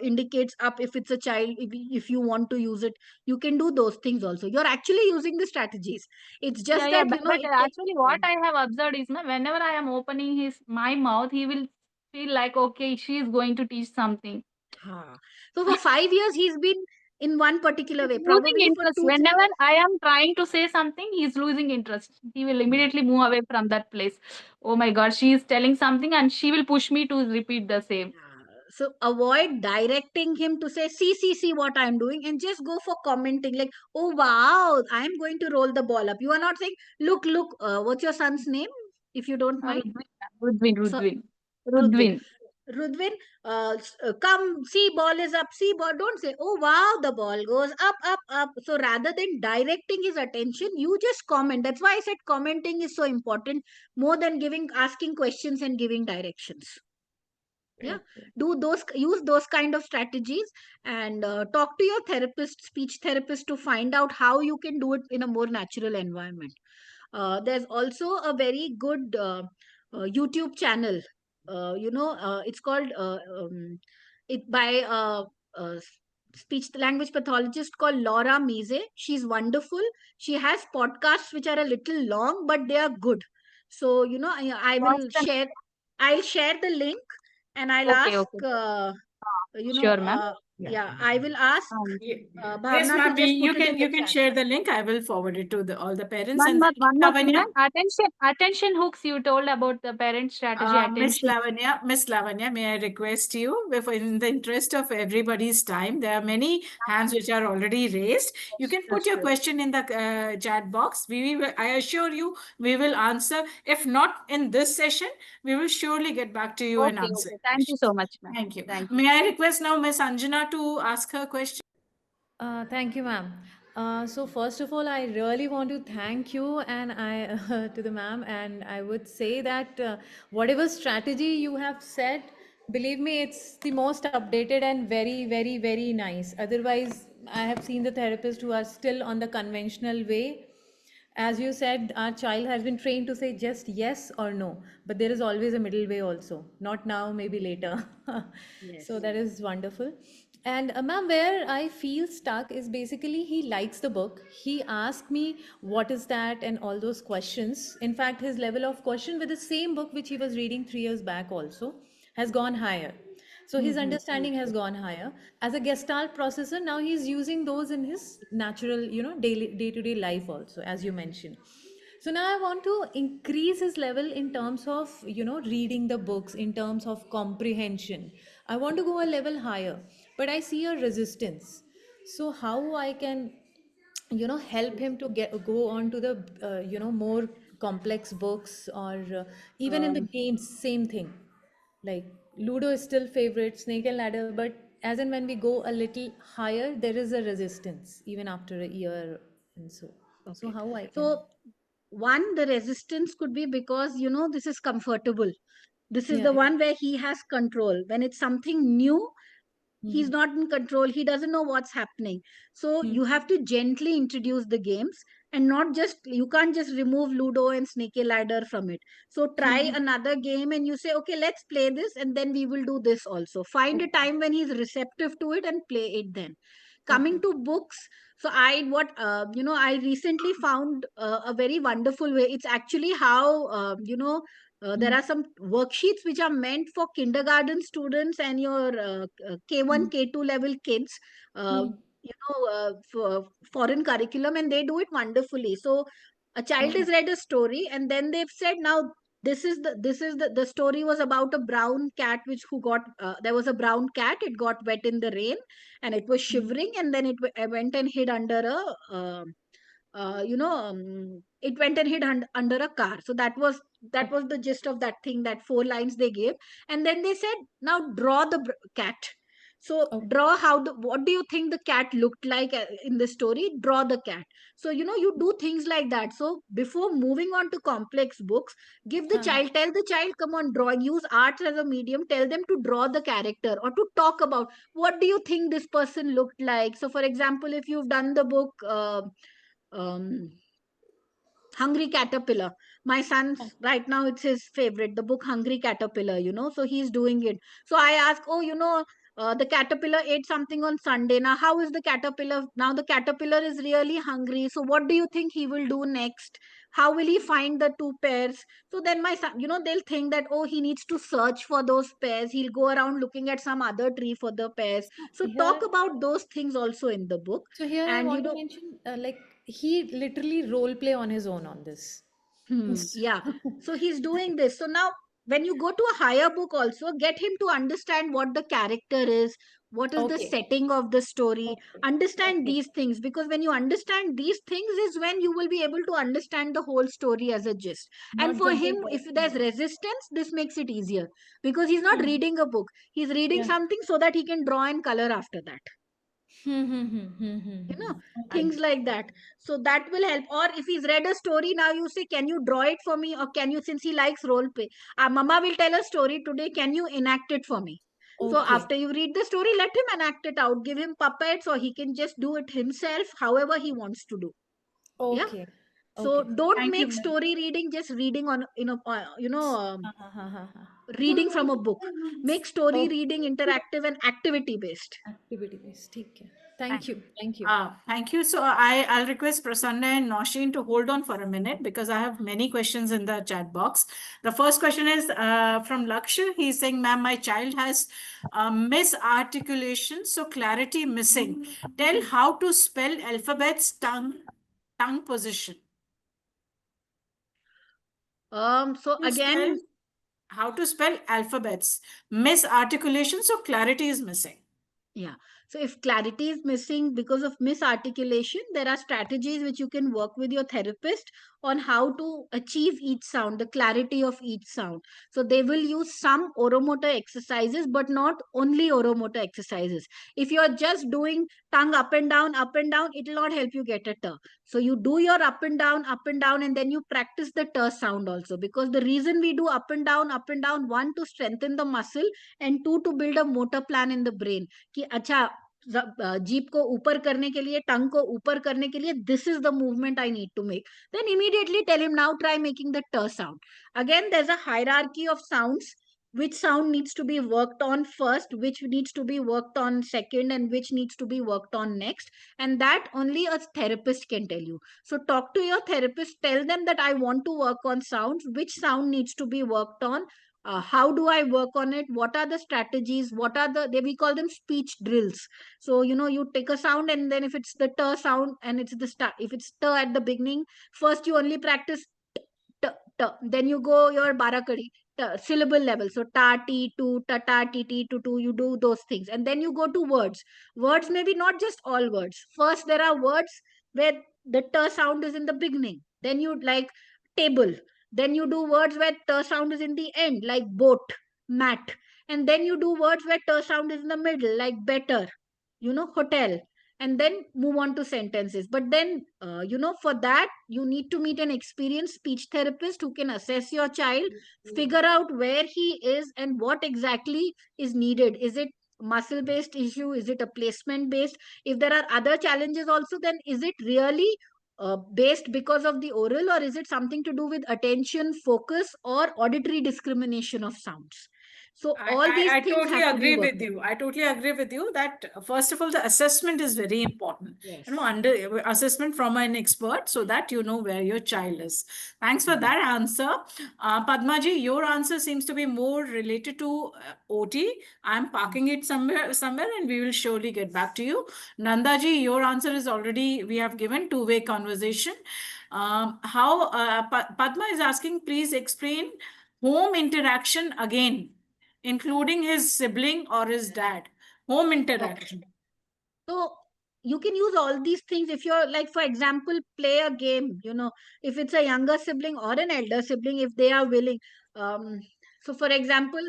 indicates up if it's a child, if you want to use it. You can do those things also. You're actually using the strategies. It's Yeah, just yeah, that, but it takes actually, what time. I have observed is, na, whenever I am opening my mouth, he will feel like, okay, she is going to teach something. So for 5 years, he's been in one particular He's way. losing Probably for interest. 2, 3 Whenever years. I am trying to say something, he's losing interest. He will immediately move away from that place. Oh my God, she is telling something and she will push me to repeat the same. So avoid directing him to say, see what I'm doing, and just go for commenting like, oh wow, I'm going to roll the ball up. You are not saying, look, what's your son's name, if you don't mind? Rudvin, Rudvin, So Rudvin, Rudvin. Rudvin. Rudvin, come, see, ball is up, see, ball. Don't say, oh wow, the ball goes up, up, up. So rather than directing his attention, you just comment. That's why I said commenting is so important, more than asking questions and giving directions. Yeah, Okay. use those kind of strategies, and talk to your therapist, speech therapist, to find out how you can do it in a more natural environment. There's also a very good YouTube channel. It's called it by a speech language pathologist called Laura Mise. She's wonderful. She has podcasts which are a little long, but they are good. So I What's will the share. I'll share the link, and I'll Okay, ask. okay. Sure, ma'am. Yeah. Yeah, I will ask Yes, Bhavna to ma'am. just You put it can in the you can chat. share the link. I will forward it to all the parents. And thank you, One more thing, Lavanya. ma'am. Attention hooks you told about the parent strategy. Attention. Miss Lavanya, may I request you, in the interest of everybody's time, there are many hands which are already raised. You can put your Sure. question in the chat box. I assure you, we will answer. If not in this session, we will surely get back to you and Okay, answer okay. your Thank you questions. so much, ma'am. Thank you. Thank you. May I request now Miss Anjana to ask her question? Thank you, ma'am. So first of all, I really want to thank you and I to the ma'am, and I would say that whatever strategy you have said, believe me, it's the most updated and very, very, very nice. Otherwise, I have seen the therapists who are still on the conventional way. As you said, our child has been trained to say just yes or no, but there is always a middle way also. Not now, maybe later. So Yes. that is wonderful. And ma'am, where I feel stuck is basically he likes the book. He asked me what is that and all those questions. In fact, his level of question with the same book which he was reading 3 years back also has gone higher. So his understanding has gone higher. As a gestalt processor, now he's using those in his natural, daily day-to-day life also, as you mentioned. So now I want to increase his level in terms of, reading the books, in terms of comprehension. I want to go a level higher, but I see a resistance. So how I can, help him to go on to the, more complex books, or even in the Um, games, same thing. Like Ludo is still favorite, Snake and Ladder, but as and when we go a little higher, there is a resistance even after a year, and so okay. how I can. So one, the resistance could be because this is comfortable. This is Yeah, the yeah. one where he has control. When it's something new, he's Mhm. not in control, he doesn't know what's happening. So Mhm. you have to gently introduce the games, and not just, you can't just remove Ludo and Snake Ladder from it. So try Mhm. another game and you say, okay, let's play this, and then we will do this also. Find a Okay. time when he's receptive to it and play it then. Coming Okay. to books, so I recently found a very wonderful way. It's actually how there Mhm. are some worksheets which are meant for kindergarten students and your K1 Mhm. K2 level kids, uh, Mhm. for foreign curriculum, and they do it wonderfully. So a child Okay. has read a story, and then they've said, now the story was about a brown cat which who got there was a brown cat, it got wet in the rain and it was Mhm. shivering, and then it went and hid under a it went and hid under a car. So that was the gist of that thing, that 4 lines they gave. And then they said, now draw the cat. So Okay. draw what do you think the cat looked like in the story, draw the cat. So you do things like that. So before moving on to complex books, Huh. tell the child, come on, drawing, use arts as a medium, tell them to draw the character or to talk about what do you think this person looked like. So for example, if you've done the book um, Hungry Caterpillar. My son's right now, it's his favorite, the book Hungry Caterpillar, so he's doing it. So I ask, oh, the caterpillar ate something on Sunday. Now, how is the caterpillar? Now, the caterpillar is really hungry. So, what do you think he will do next? How will he find the two pairs? So, then my son, they'll think that, oh, he needs to search for those pairs. He'll go around looking at some other tree for the pairs. So, talk Here, about those things also in the book. so here I And, want to mention, like he literally role play on his own on this. Yeah. So he's doing this. So now, when you go to a higher book, also get him to understand what the character is, what is the Okay. setting of the story. Okay. Understand Okay. these things, because when you understand these things, is when you will be able to understand the whole story as a gist. And Not for him, jumping right. if there's resistance, this makes it easier because he's not Mhm. reading a book, he's reading Yeah. something so that he can draw and color after that. You know, I things like that. So that will help. Or if he's read a story, now you say, can you draw it for me? Or can you, since he likes role play, mama will tell a story today, can you enact it for me? So Okay. after you read the story, let him enact it out. Give him puppets, or he can just do it himself, however he wants to do. Yeah. Okay. So Okay. don't thank you. make story reading just reading on, Ha, ha, ha, ha, ha. reading from a book. Make story Okay. reading interactive and activity based. Activity based. ठीक है. Thank Thank you. Thank you. Thank you. So I'll request Prasanna and Nosheen to hold on for a minute because I have many questions in the chat box. The first question is from Lakshya. He's saying, ma'am, my child has misarticulation, so clarity missing. Tell how to spell alphabets, tongue position. So To spell, again, how to spell alphabets. Misarticulation, so clarity is missing. yeah. So if clarity is missing because of misarticulation, there are strategies which you can work with your therapist on how to achieve each sound, the clarity of each sound. So they will use some oromotor exercises, but not only oromotor exercises. If you are just doing tongue up and down, it will not help you get a t. So you do your up and down, and then you practice the t sound also. Because the reason we do up and down, one, to strengthen the muscle, and two, to build a motor plan in the brain. कि अच्छा jeep को ऊपर करने के लिए, टंग को ऊपर करने के लिए, this is the movement I need to make. Then immediately tell him, now try making the t sound. Again, there's a hierarchy of sounds. Which sound needs to be worked on first, which needs to be worked on second, and which needs to be worked on next. And that only a therapist can tell you. So talk to your therapist, tell them that I want to work on sounds, which sound needs to be worked on, how do I work on it, what are the strategies, what are we call them speech drills. So you take a sound, and then if it's the t sound and it's the start, if it's t at the beginning, first you only practice t, t, t. Then you go your barakadi syllable level, so ta t to ta ta t t to tu, you do those things, and then you go to words, maybe not just all words. First there are words where the t sound is in the beginning, then you like table, then you do words where t sound is in the end, like boat, mat. And then you do words where t sound is in the middle, like better, hotel. And then move on to sentences. But then, for that, you need to meet an experienced speech therapist who can assess your child, figure out where he is and what exactly is needed. Is it muscle based issue? Is it a placement based? If there are other challenges also, then is it really based because of the oral, or is it something to do with attention, focus, or auditory discrimination of sounds? So all these I things totally have to be agree worked with on. you. I totally agree with you that first of all, the assessment is very important. Yes. Under assessment from an expert so that you know where your child is. Thanks for that answer. Padmaji, your answer seems to be more related to OT. I'm parking it somewhere, and we will surely get back to you. Nandaji, your answer is already, we have given two-way conversation. Padma is asking, please explain home interaction again, including his sibling or his dad. Home interaction. Okay. So you can use all these things if you're like, for example, play a game, if it's a younger sibling or an elder sibling, if they are willing. So for example,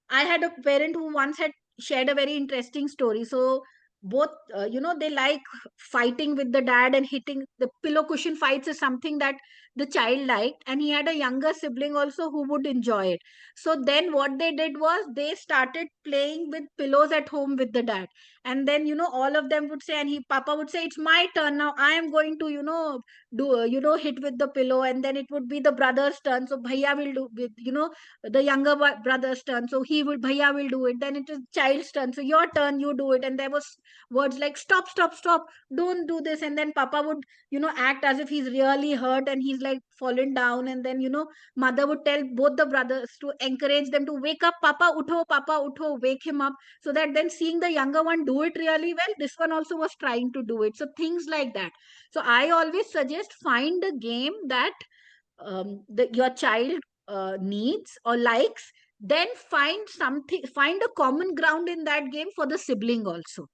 I had a parent who once had shared a very interesting story. So both, they like fighting with the dad, and hitting the pillow cushion fights is something that the child liked, and he had a younger sibling also who would enjoy it. So then what they did was they started playing with pillows at home with the dad, and then all of them would say, and papa would say, it's my turn now, I am going to do hit with the pillow, and then it would be the brother's turn, so bhaiya will do with the younger brother's turn, so bhaiya will do it, then it is child's turn, so your turn, you do it. And there was words like stop, stop, stop, don't do this. And then papa would act as if he's really hurt, and he's like fallen down, and then mother would tell both the brothers to encourage them to wake up, papa utho, wake him up. So that then seeing the younger one do it really well, this one also was trying to do it. So things like that. So I always suggest, find a game that your child needs or likes, then find a common ground in that game for the sibling also.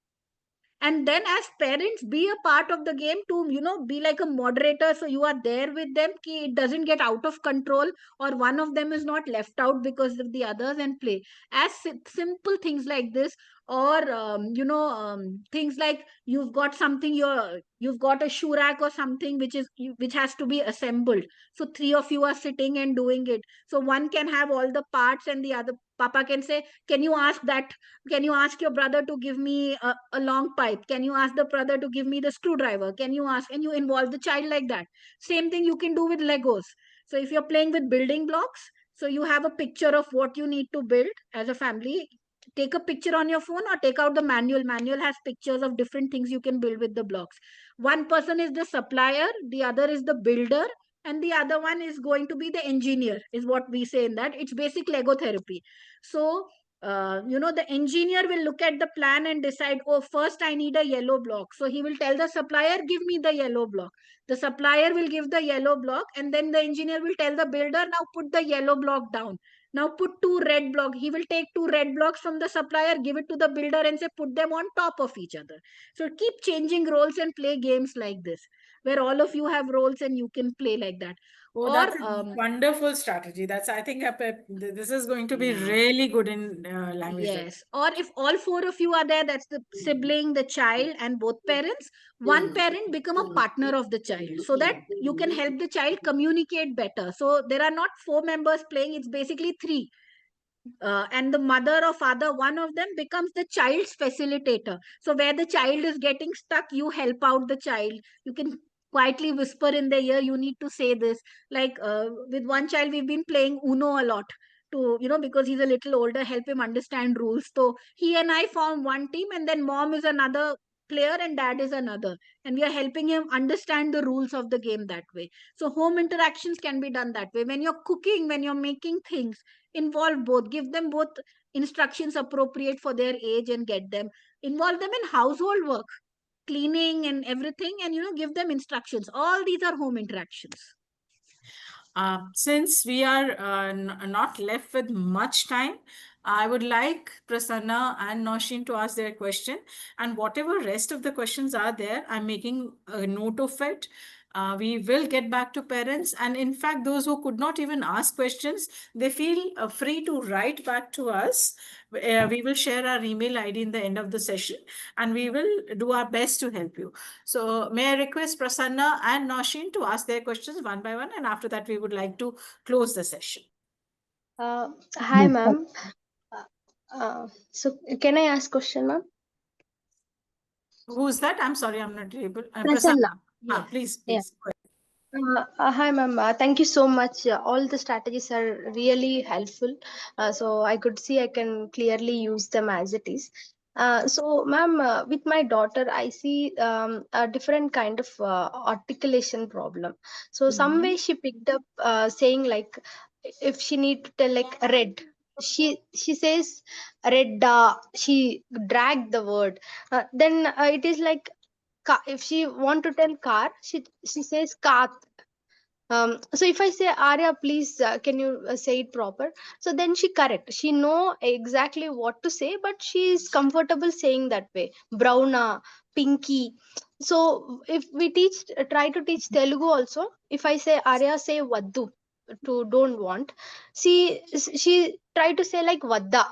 And then as parents, be a part of the game to be like a moderator, so you are there with them, ki it doesn't get out of control, or one of them is not left out because of the others, and play as simple things like this. or things like you've got something, you've got a shoe rack or something which has to be assembled, so three of you are sitting and doing it. So one can have all the parts, and the other papa can say, can you ask your brother to give me a long pipe, can you ask the brother to give me the screwdriver, can you ask, and you involve the child like that. Same thing you can do with Legos. So if you're playing with building blocks, so you have a picture of what you need to build as a family, take a picture on your phone or take out the manual has pictures of different things you can build with the blocks. One person is the supplier, the other is the builder, and the other one is going to be the engineer, is what we say in that. It's basic Lego therapy. So the engineer will look at the plan and decide, oh, first I need a yellow block, so he will tell the supplier, give me the yellow block. The supplier will give the yellow block, and then the engineer will tell the builder, now put the yellow block down. Now put two red blocks. He will take two red blocks from the supplier, give it to the builder and say, put them on top of each other. So keep changing roles and play games like this, where all of you have roles and you can play like that. Oh, Or that's a wonderful strategy. I think this is going to be really good in language. yes. Or if all four of you are there, that's the sibling, the child, and both parents. One parent become a partner of the child, so that you can help the child communicate better. So there are not four members playing, it's basically three. And the mother or father, one of them becomes the child's facilitator. So where the child is getting stuck, you help out the child. You can quietly whisper in their ear, you need to say this. Like with one child, we've been playing Uno a lot to, because he's a little older, help him understand rules. So he and I form one team, and then mom is another player and dad is another, and we are helping him understand the rules of the game that way. So home interactions can be done that way. When you're cooking, when you're making things, involve both, give them both instructions appropriate for their age, and get them, involve them in household work, cleaning and everything, and give them instructions. All these are home interactions. Since we are not left with much time, I would like Prasanna and Noshin to ask their question, and whatever rest of the questions are there, I'm making a note of it. We will get back to parents, and in fact, those who could not even ask questions, they feel free to write back to us. We will share our email ID in the end of the session, and we will do our best to help you. So may I request Prasanna and Noshin to ask their questions one by one, and after that, we would like to close the session. Hi, ma'am. So can I ask question, ma'am? Who's that? I'm sorry, I'm not able. Prasanna. Prasanna. Please. Yeah. Hi, ma'am. Thank you so much. All the strategies are really helpful. So I could see I can clearly use them as it is. So, ma'am, with my daughter, I see a different kind of articulation problem. So, some way she picked up saying like, if she need to tell like red, she says red. She dragged the word. Then it is like if she want to tell car, she says car. So if I say Arya, please can you say it proper? So then she correct. She know exactly what to say, but she is comfortable saying that way. Browna, pinky. So if we try to teach Telugu also. If I say Arya, say Vaddu to don't want. She try to say like Vadda.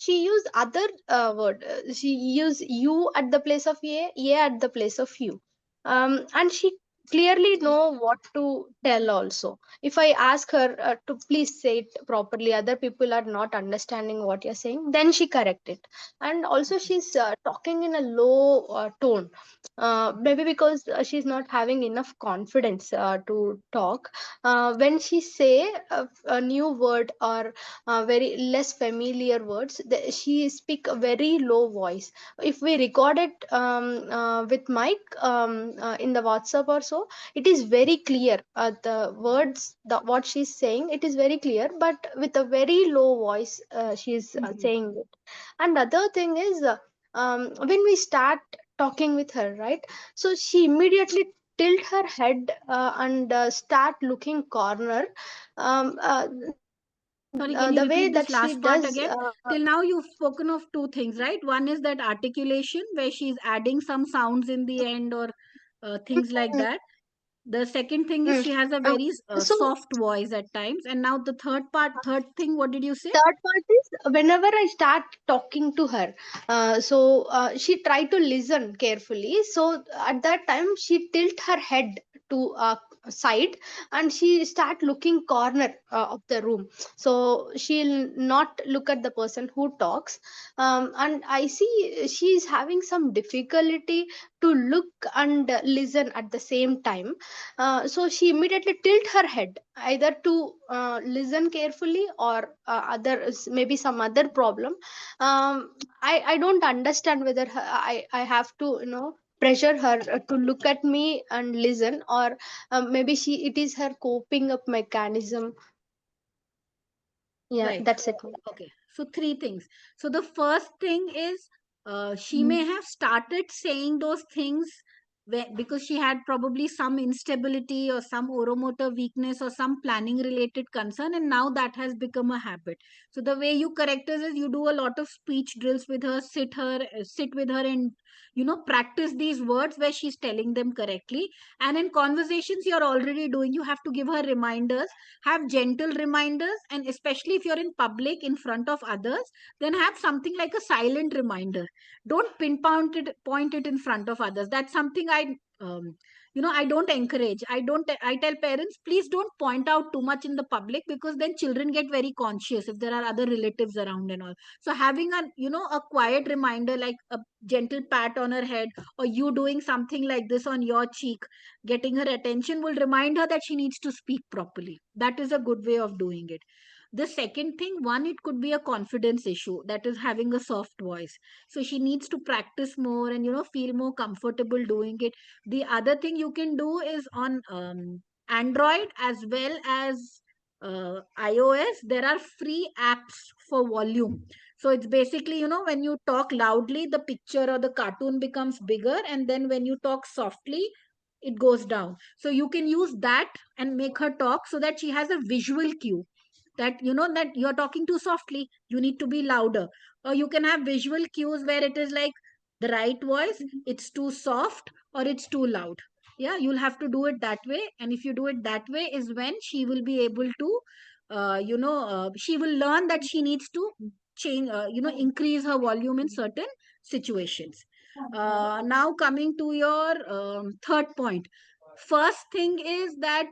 She used other word. She used you at the place of a at the place of you. And she clearly know what to tell also. If I ask her to please say it properly, other people are not understanding what you're saying, then she correct it. And also she's talking in a low tone, maybe because she's not having enough confidence to talk. When she say a new word or very less familiar words, she speak a very low voice. If we record it with mic in the WhatsApp or so, it is very clear. The words, what she's saying, it is very clear, but with a very low voice, she's saying it. And other thing is, when we start talking with her, right? So she immediately tilt her head and start looking corner. Sorry, can you The way repeat this that she last part does. again? Till now, you've spoken of two things, right? One is that articulation, where she's adding some sounds in the end or things like that. The second thing is Hmm. she has a very So soft voice at times. And now the third thing, what did you say? third part is whenever I start talking to her, she try to listen carefully. So at that time, she tilt her head to side and she start looking corner of the room. So she'll not look at the person who talks. And I see she is having some difficulty to look and listen at the same time. So she immediately tilt her head either to listen carefully or other maybe some other problem. I don't understand whether I have to pressure her to look at me and listen, or maybe it is her coping up mechanism. Yeah, Right. that's it. Okay. So three things. So the first thing is she may have started saying those things because she had probably some instability or some oromotor weakness or some planning related concern, and now that has become a habit. So the way you correct us is you do a lot of speech drills with her, sit with her and practice these words where she's telling them correctly. And in conversations you're already doing, you have to give her reminders, have gentle reminders, and especially if you're in public in front of others, then have something like a silent reminder. Don't pinpoint it, point it in front of others. That's something um, I don't encourage. I tell parents, please don't point out too much in the public, because then children get very conscious if there are other relatives around and all. So having a quiet reminder, like a gentle pat on her head, or you doing something like this on your cheek, getting her attention, will remind her that she needs to speak properly. That is a good way of doing it. The second thing, one, it could be a confidence issue, that is having a soft voice. So she needs to practice more and feel more comfortable doing it. The other thing you can do is on Android as well as iOS, there are free apps for volume. So it's basically, when you talk loudly, the picture or the cartoon becomes bigger, and then when you talk softly, it goes down. So you can use that and make her talk so that she has a visual cue that that you're talking too softly, you need to be louder. Or you can have visual cues where it is like the right voice, it's too soft or it's too loud. Yeah, you'll have to do it that way. And if you do it that way is when she will be able to she will learn that she needs to change, increase her volume in certain situations. Now coming to your third point, first thing is that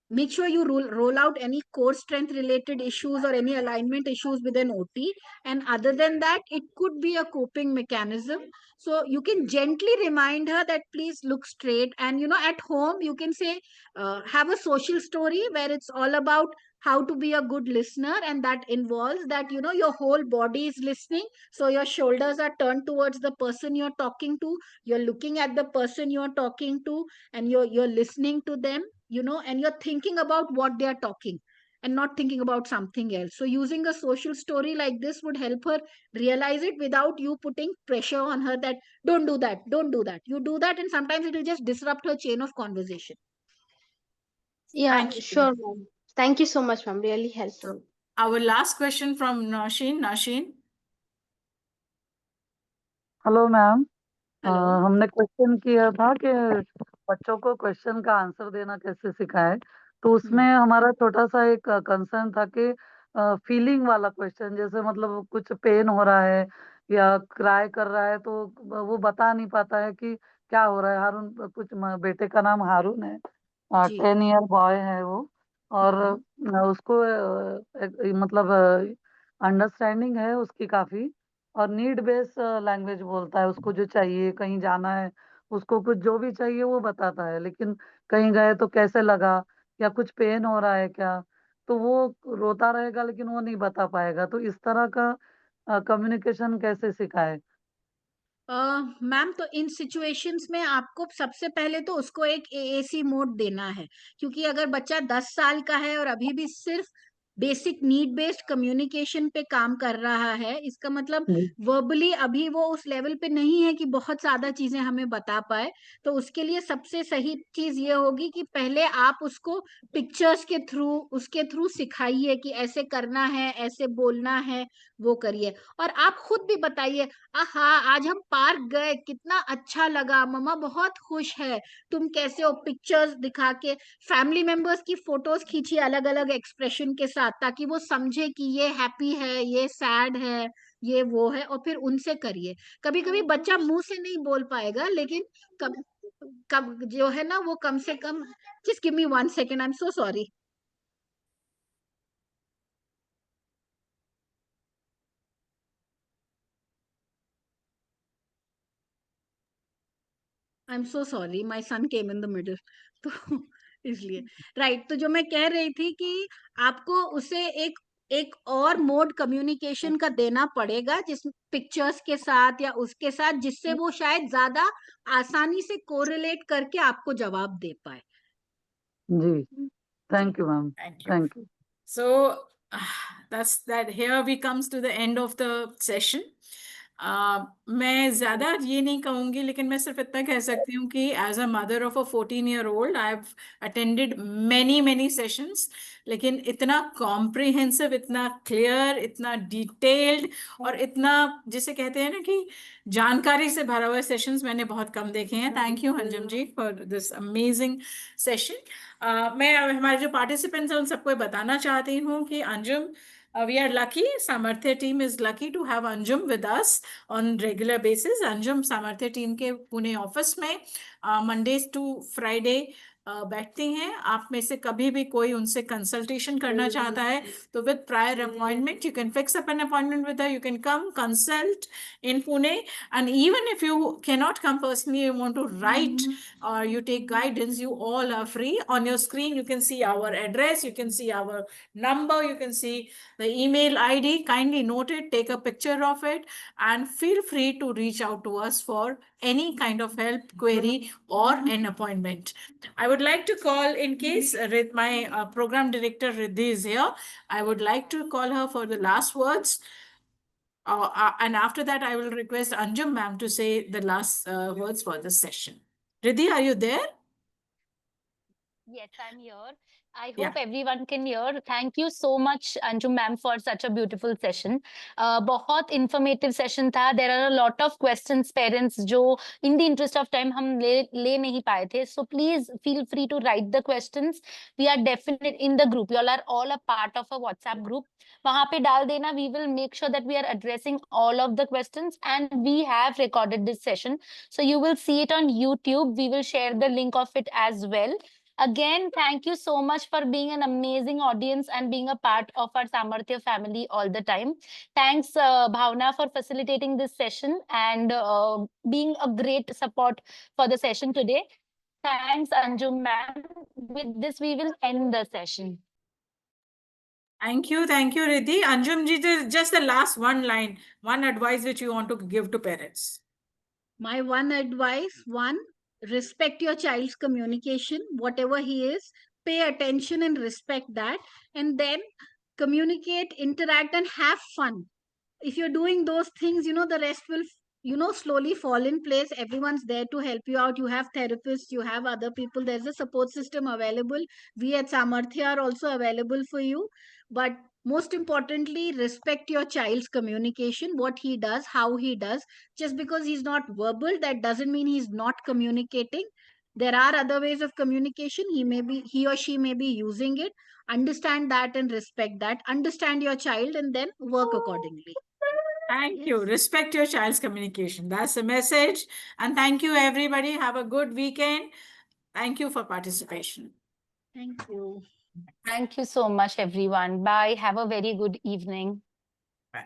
make sure you roll out any core strength related issues or any alignment issues with an OT. And other than that, it could be a coping mechanism. So you can gently remind her that please look straight. And at home you can say, have a social story where it's all about how to be a good listener, and that involves that your whole body is listening. So your shoulders are turned towards the person you're talking to, you're looking at the person you're talking to, and you're listening to them, and you're thinking about what they are talking and not thinking about something else. So using a social story like this would help her realize it without you putting pressure on her that don't do that, don't do that. You do that and sometimes it will just disrupt her chain of conversation. Yeah, Thank you. sure, ma'am. Thank you so much, ma'am. Really helpful. Our last question from Nashin. Hello ma'am. Hello. हमने question किया था कि बच्चों को question का answer देना कैसे सिखाएं, तो उसमें हमारा छोटा सा एक कंसर्न था कि फीलिंग वाला क्वेश्चन, जैसे मतलब कुछ पेन हो रहा है या क्राई कर रहा है तो वो बता नहीं पाता है कि क्या हो रहा है। हारून, कुछ बेटे का नाम हारून है, जी 10 ईयर बॉय है वो। और उसको मतलब अंडरस्टैंडिंग है उसकी काफी, और नीड बेस लैंग्वेज बोलता है। उसको जो चाहिए, कहीं जाना है, उसको कुछ जो भी चाहिए वो बताता है, लेकिन कहीं गए तो कैसे लगा या कुछ पेन हो रहा है क्या, तो वो रोता रहेगा लेकिन वो नहीं बता पाएगा। तो इस तरह का कम्युनिकेशन कैसे सिखाए? मैम, तो इन सिचुएशंस में आपको सबसे पहले तो उसको एक एएसी मोड देना है, क्योंकि अगर बच्चा 10 साल का है और अभी भी सिर्फ बेसिक नीड बेस्ड कम्युनिकेशन पे काम कर रहा है, इसका मतलब वर्बली अभी वो उस लेवल पे नहीं है कि बहुत ज्यादा चीजें हमें बता पाए। तो उसके लिए सबसे सही चीज ये होगी कि पहले आप उसको पिक्चर्स के थ्रू, उसके थ्रू सिखाइए कि ऐसे करना है, ऐसे बोलना है, वो करिए। और आप खुद भी बताइए, आहा आज हम पार्क गए, कितना अच्छा लगा, मम्मा बहुत खुश है, तुम कैसे हो, पिक्चर्स दिखा के फैमिली मेंबर्स की फोटोज खींचिए अलग अलग एक्सप्रेशन के साथ, ताकि वो समझे कि ये हैप्पी है, ये सैड है, ये वो है, और फिर उनसे करिए। कभी कभी बच्चा मुंह से नहीं बोल पाएगा, लेकिन कब कब जो है ना वो कम से कम, just give me 1 second, I am so sorry. I am so sorry, my son came in the middle. तो इसलिए राइट, तो जो मैं कह रही थी कि आपको उसे एक और मोड कम्युनिकेशन का देना पड़ेगा, जिस पिक्चर्स के साथ या उसके साथ, जिससे वो शायद ज्यादा आसानी से कोरिलेट करके आपको जवाब दे पाए। जी, thank you ma'am, thank you. So that's that. Here we comes to the end of the session. मैं ज़्यादा ये नहीं कहूँगी, लेकिन मैं सिर्फ इतना कह सकती हूँ कि as a mother of a 14-year-old I have attended many sessions, लेकिन इतना कॉम्प्रिहेंसिव, इतना क्लियर, इतना डिटेल्ड और इतना जिसे कहते हैं ना कि जानकारी से भरा हुआ सेशंस मैंने बहुत कम देखे हैं। Thank you Anjum ji for this amazing session. मैं हमारे जो पार्टिसिपेंट्स हैं उन सबको बताना चाहती हूँ कि Anjum, we are lucky, Samarthya team is lucky to have Anjum with us on regular basis. Anjum Samarthya team के पुणे ऑफिस में Mondays to Friday बैठती हैं। आप में से कभी भी कोई उनसे कंसल्टेशन करना चाहता है तो with prior appointment you can fix up an appointment with her, you can come consult in Pune, and even if you cannot come personally, you want to write or you take guidance, you all are free. On your screen you can see our address, you can see our number, you can see the email ID. Kindly note it, take a picture of it, and feel free to reach out to us for any kind of help, query, or an appointment. I would like to call, in case my program director Riddhi is here, I would like to call her for the last words. And after that, I will request Anjum ma'am to say the last words for the session. Riddhi, are you there? Yes, I'm here. I Yeah. hope everyone can hear. Thank you so much, Anjum ma'am, for such a beautiful session. बहुत informative session था. There are a lot of questions, parents, जो in the interest of time हम ले नहीं पाए थे. So please feel free to write the questions. We are definitely in the group. You all are all a part of a WhatsApp group. वहाँ पे डाल देना. We will make sure that we are addressing all of the questions, and we have recorded this session. So you will see it on YouTube. We will share the link of it as well. Again, thank you so much for being an amazing audience and being a part of our Samarthya family all the time. Thanks, Bhavna, for facilitating this session and being a great support for the session today. Thanks, Anjum ma'am. With this, we will end the session. Thank you, Riddhi. Anjum ji, just the last one line, one advice which you want to give to parents. My one advice, one, respect your child's communication, whatever he is, pay attention and respect that, and then communicate, interact, and have fun. If you're doing those things, the rest will, slowly fall in place. Everyone's there to help you out. You have therapists, you have other people, there's a support system available. We at Samarthya are also available for you. But most importantly, respect your child's communication, what he does, how he does. Just because he's not verbal, that doesn't mean he's not communicating. There are other ways of communication. He or she may be using it. Understand that and respect that. Understand your child and then work accordingly. Thank you. Respect your child's communication. That's the message. And thank you, everybody. Have a good weekend. Thank you for participation. Thank you. Thank you so much, everyone. Bye. Have a very good evening. Bye.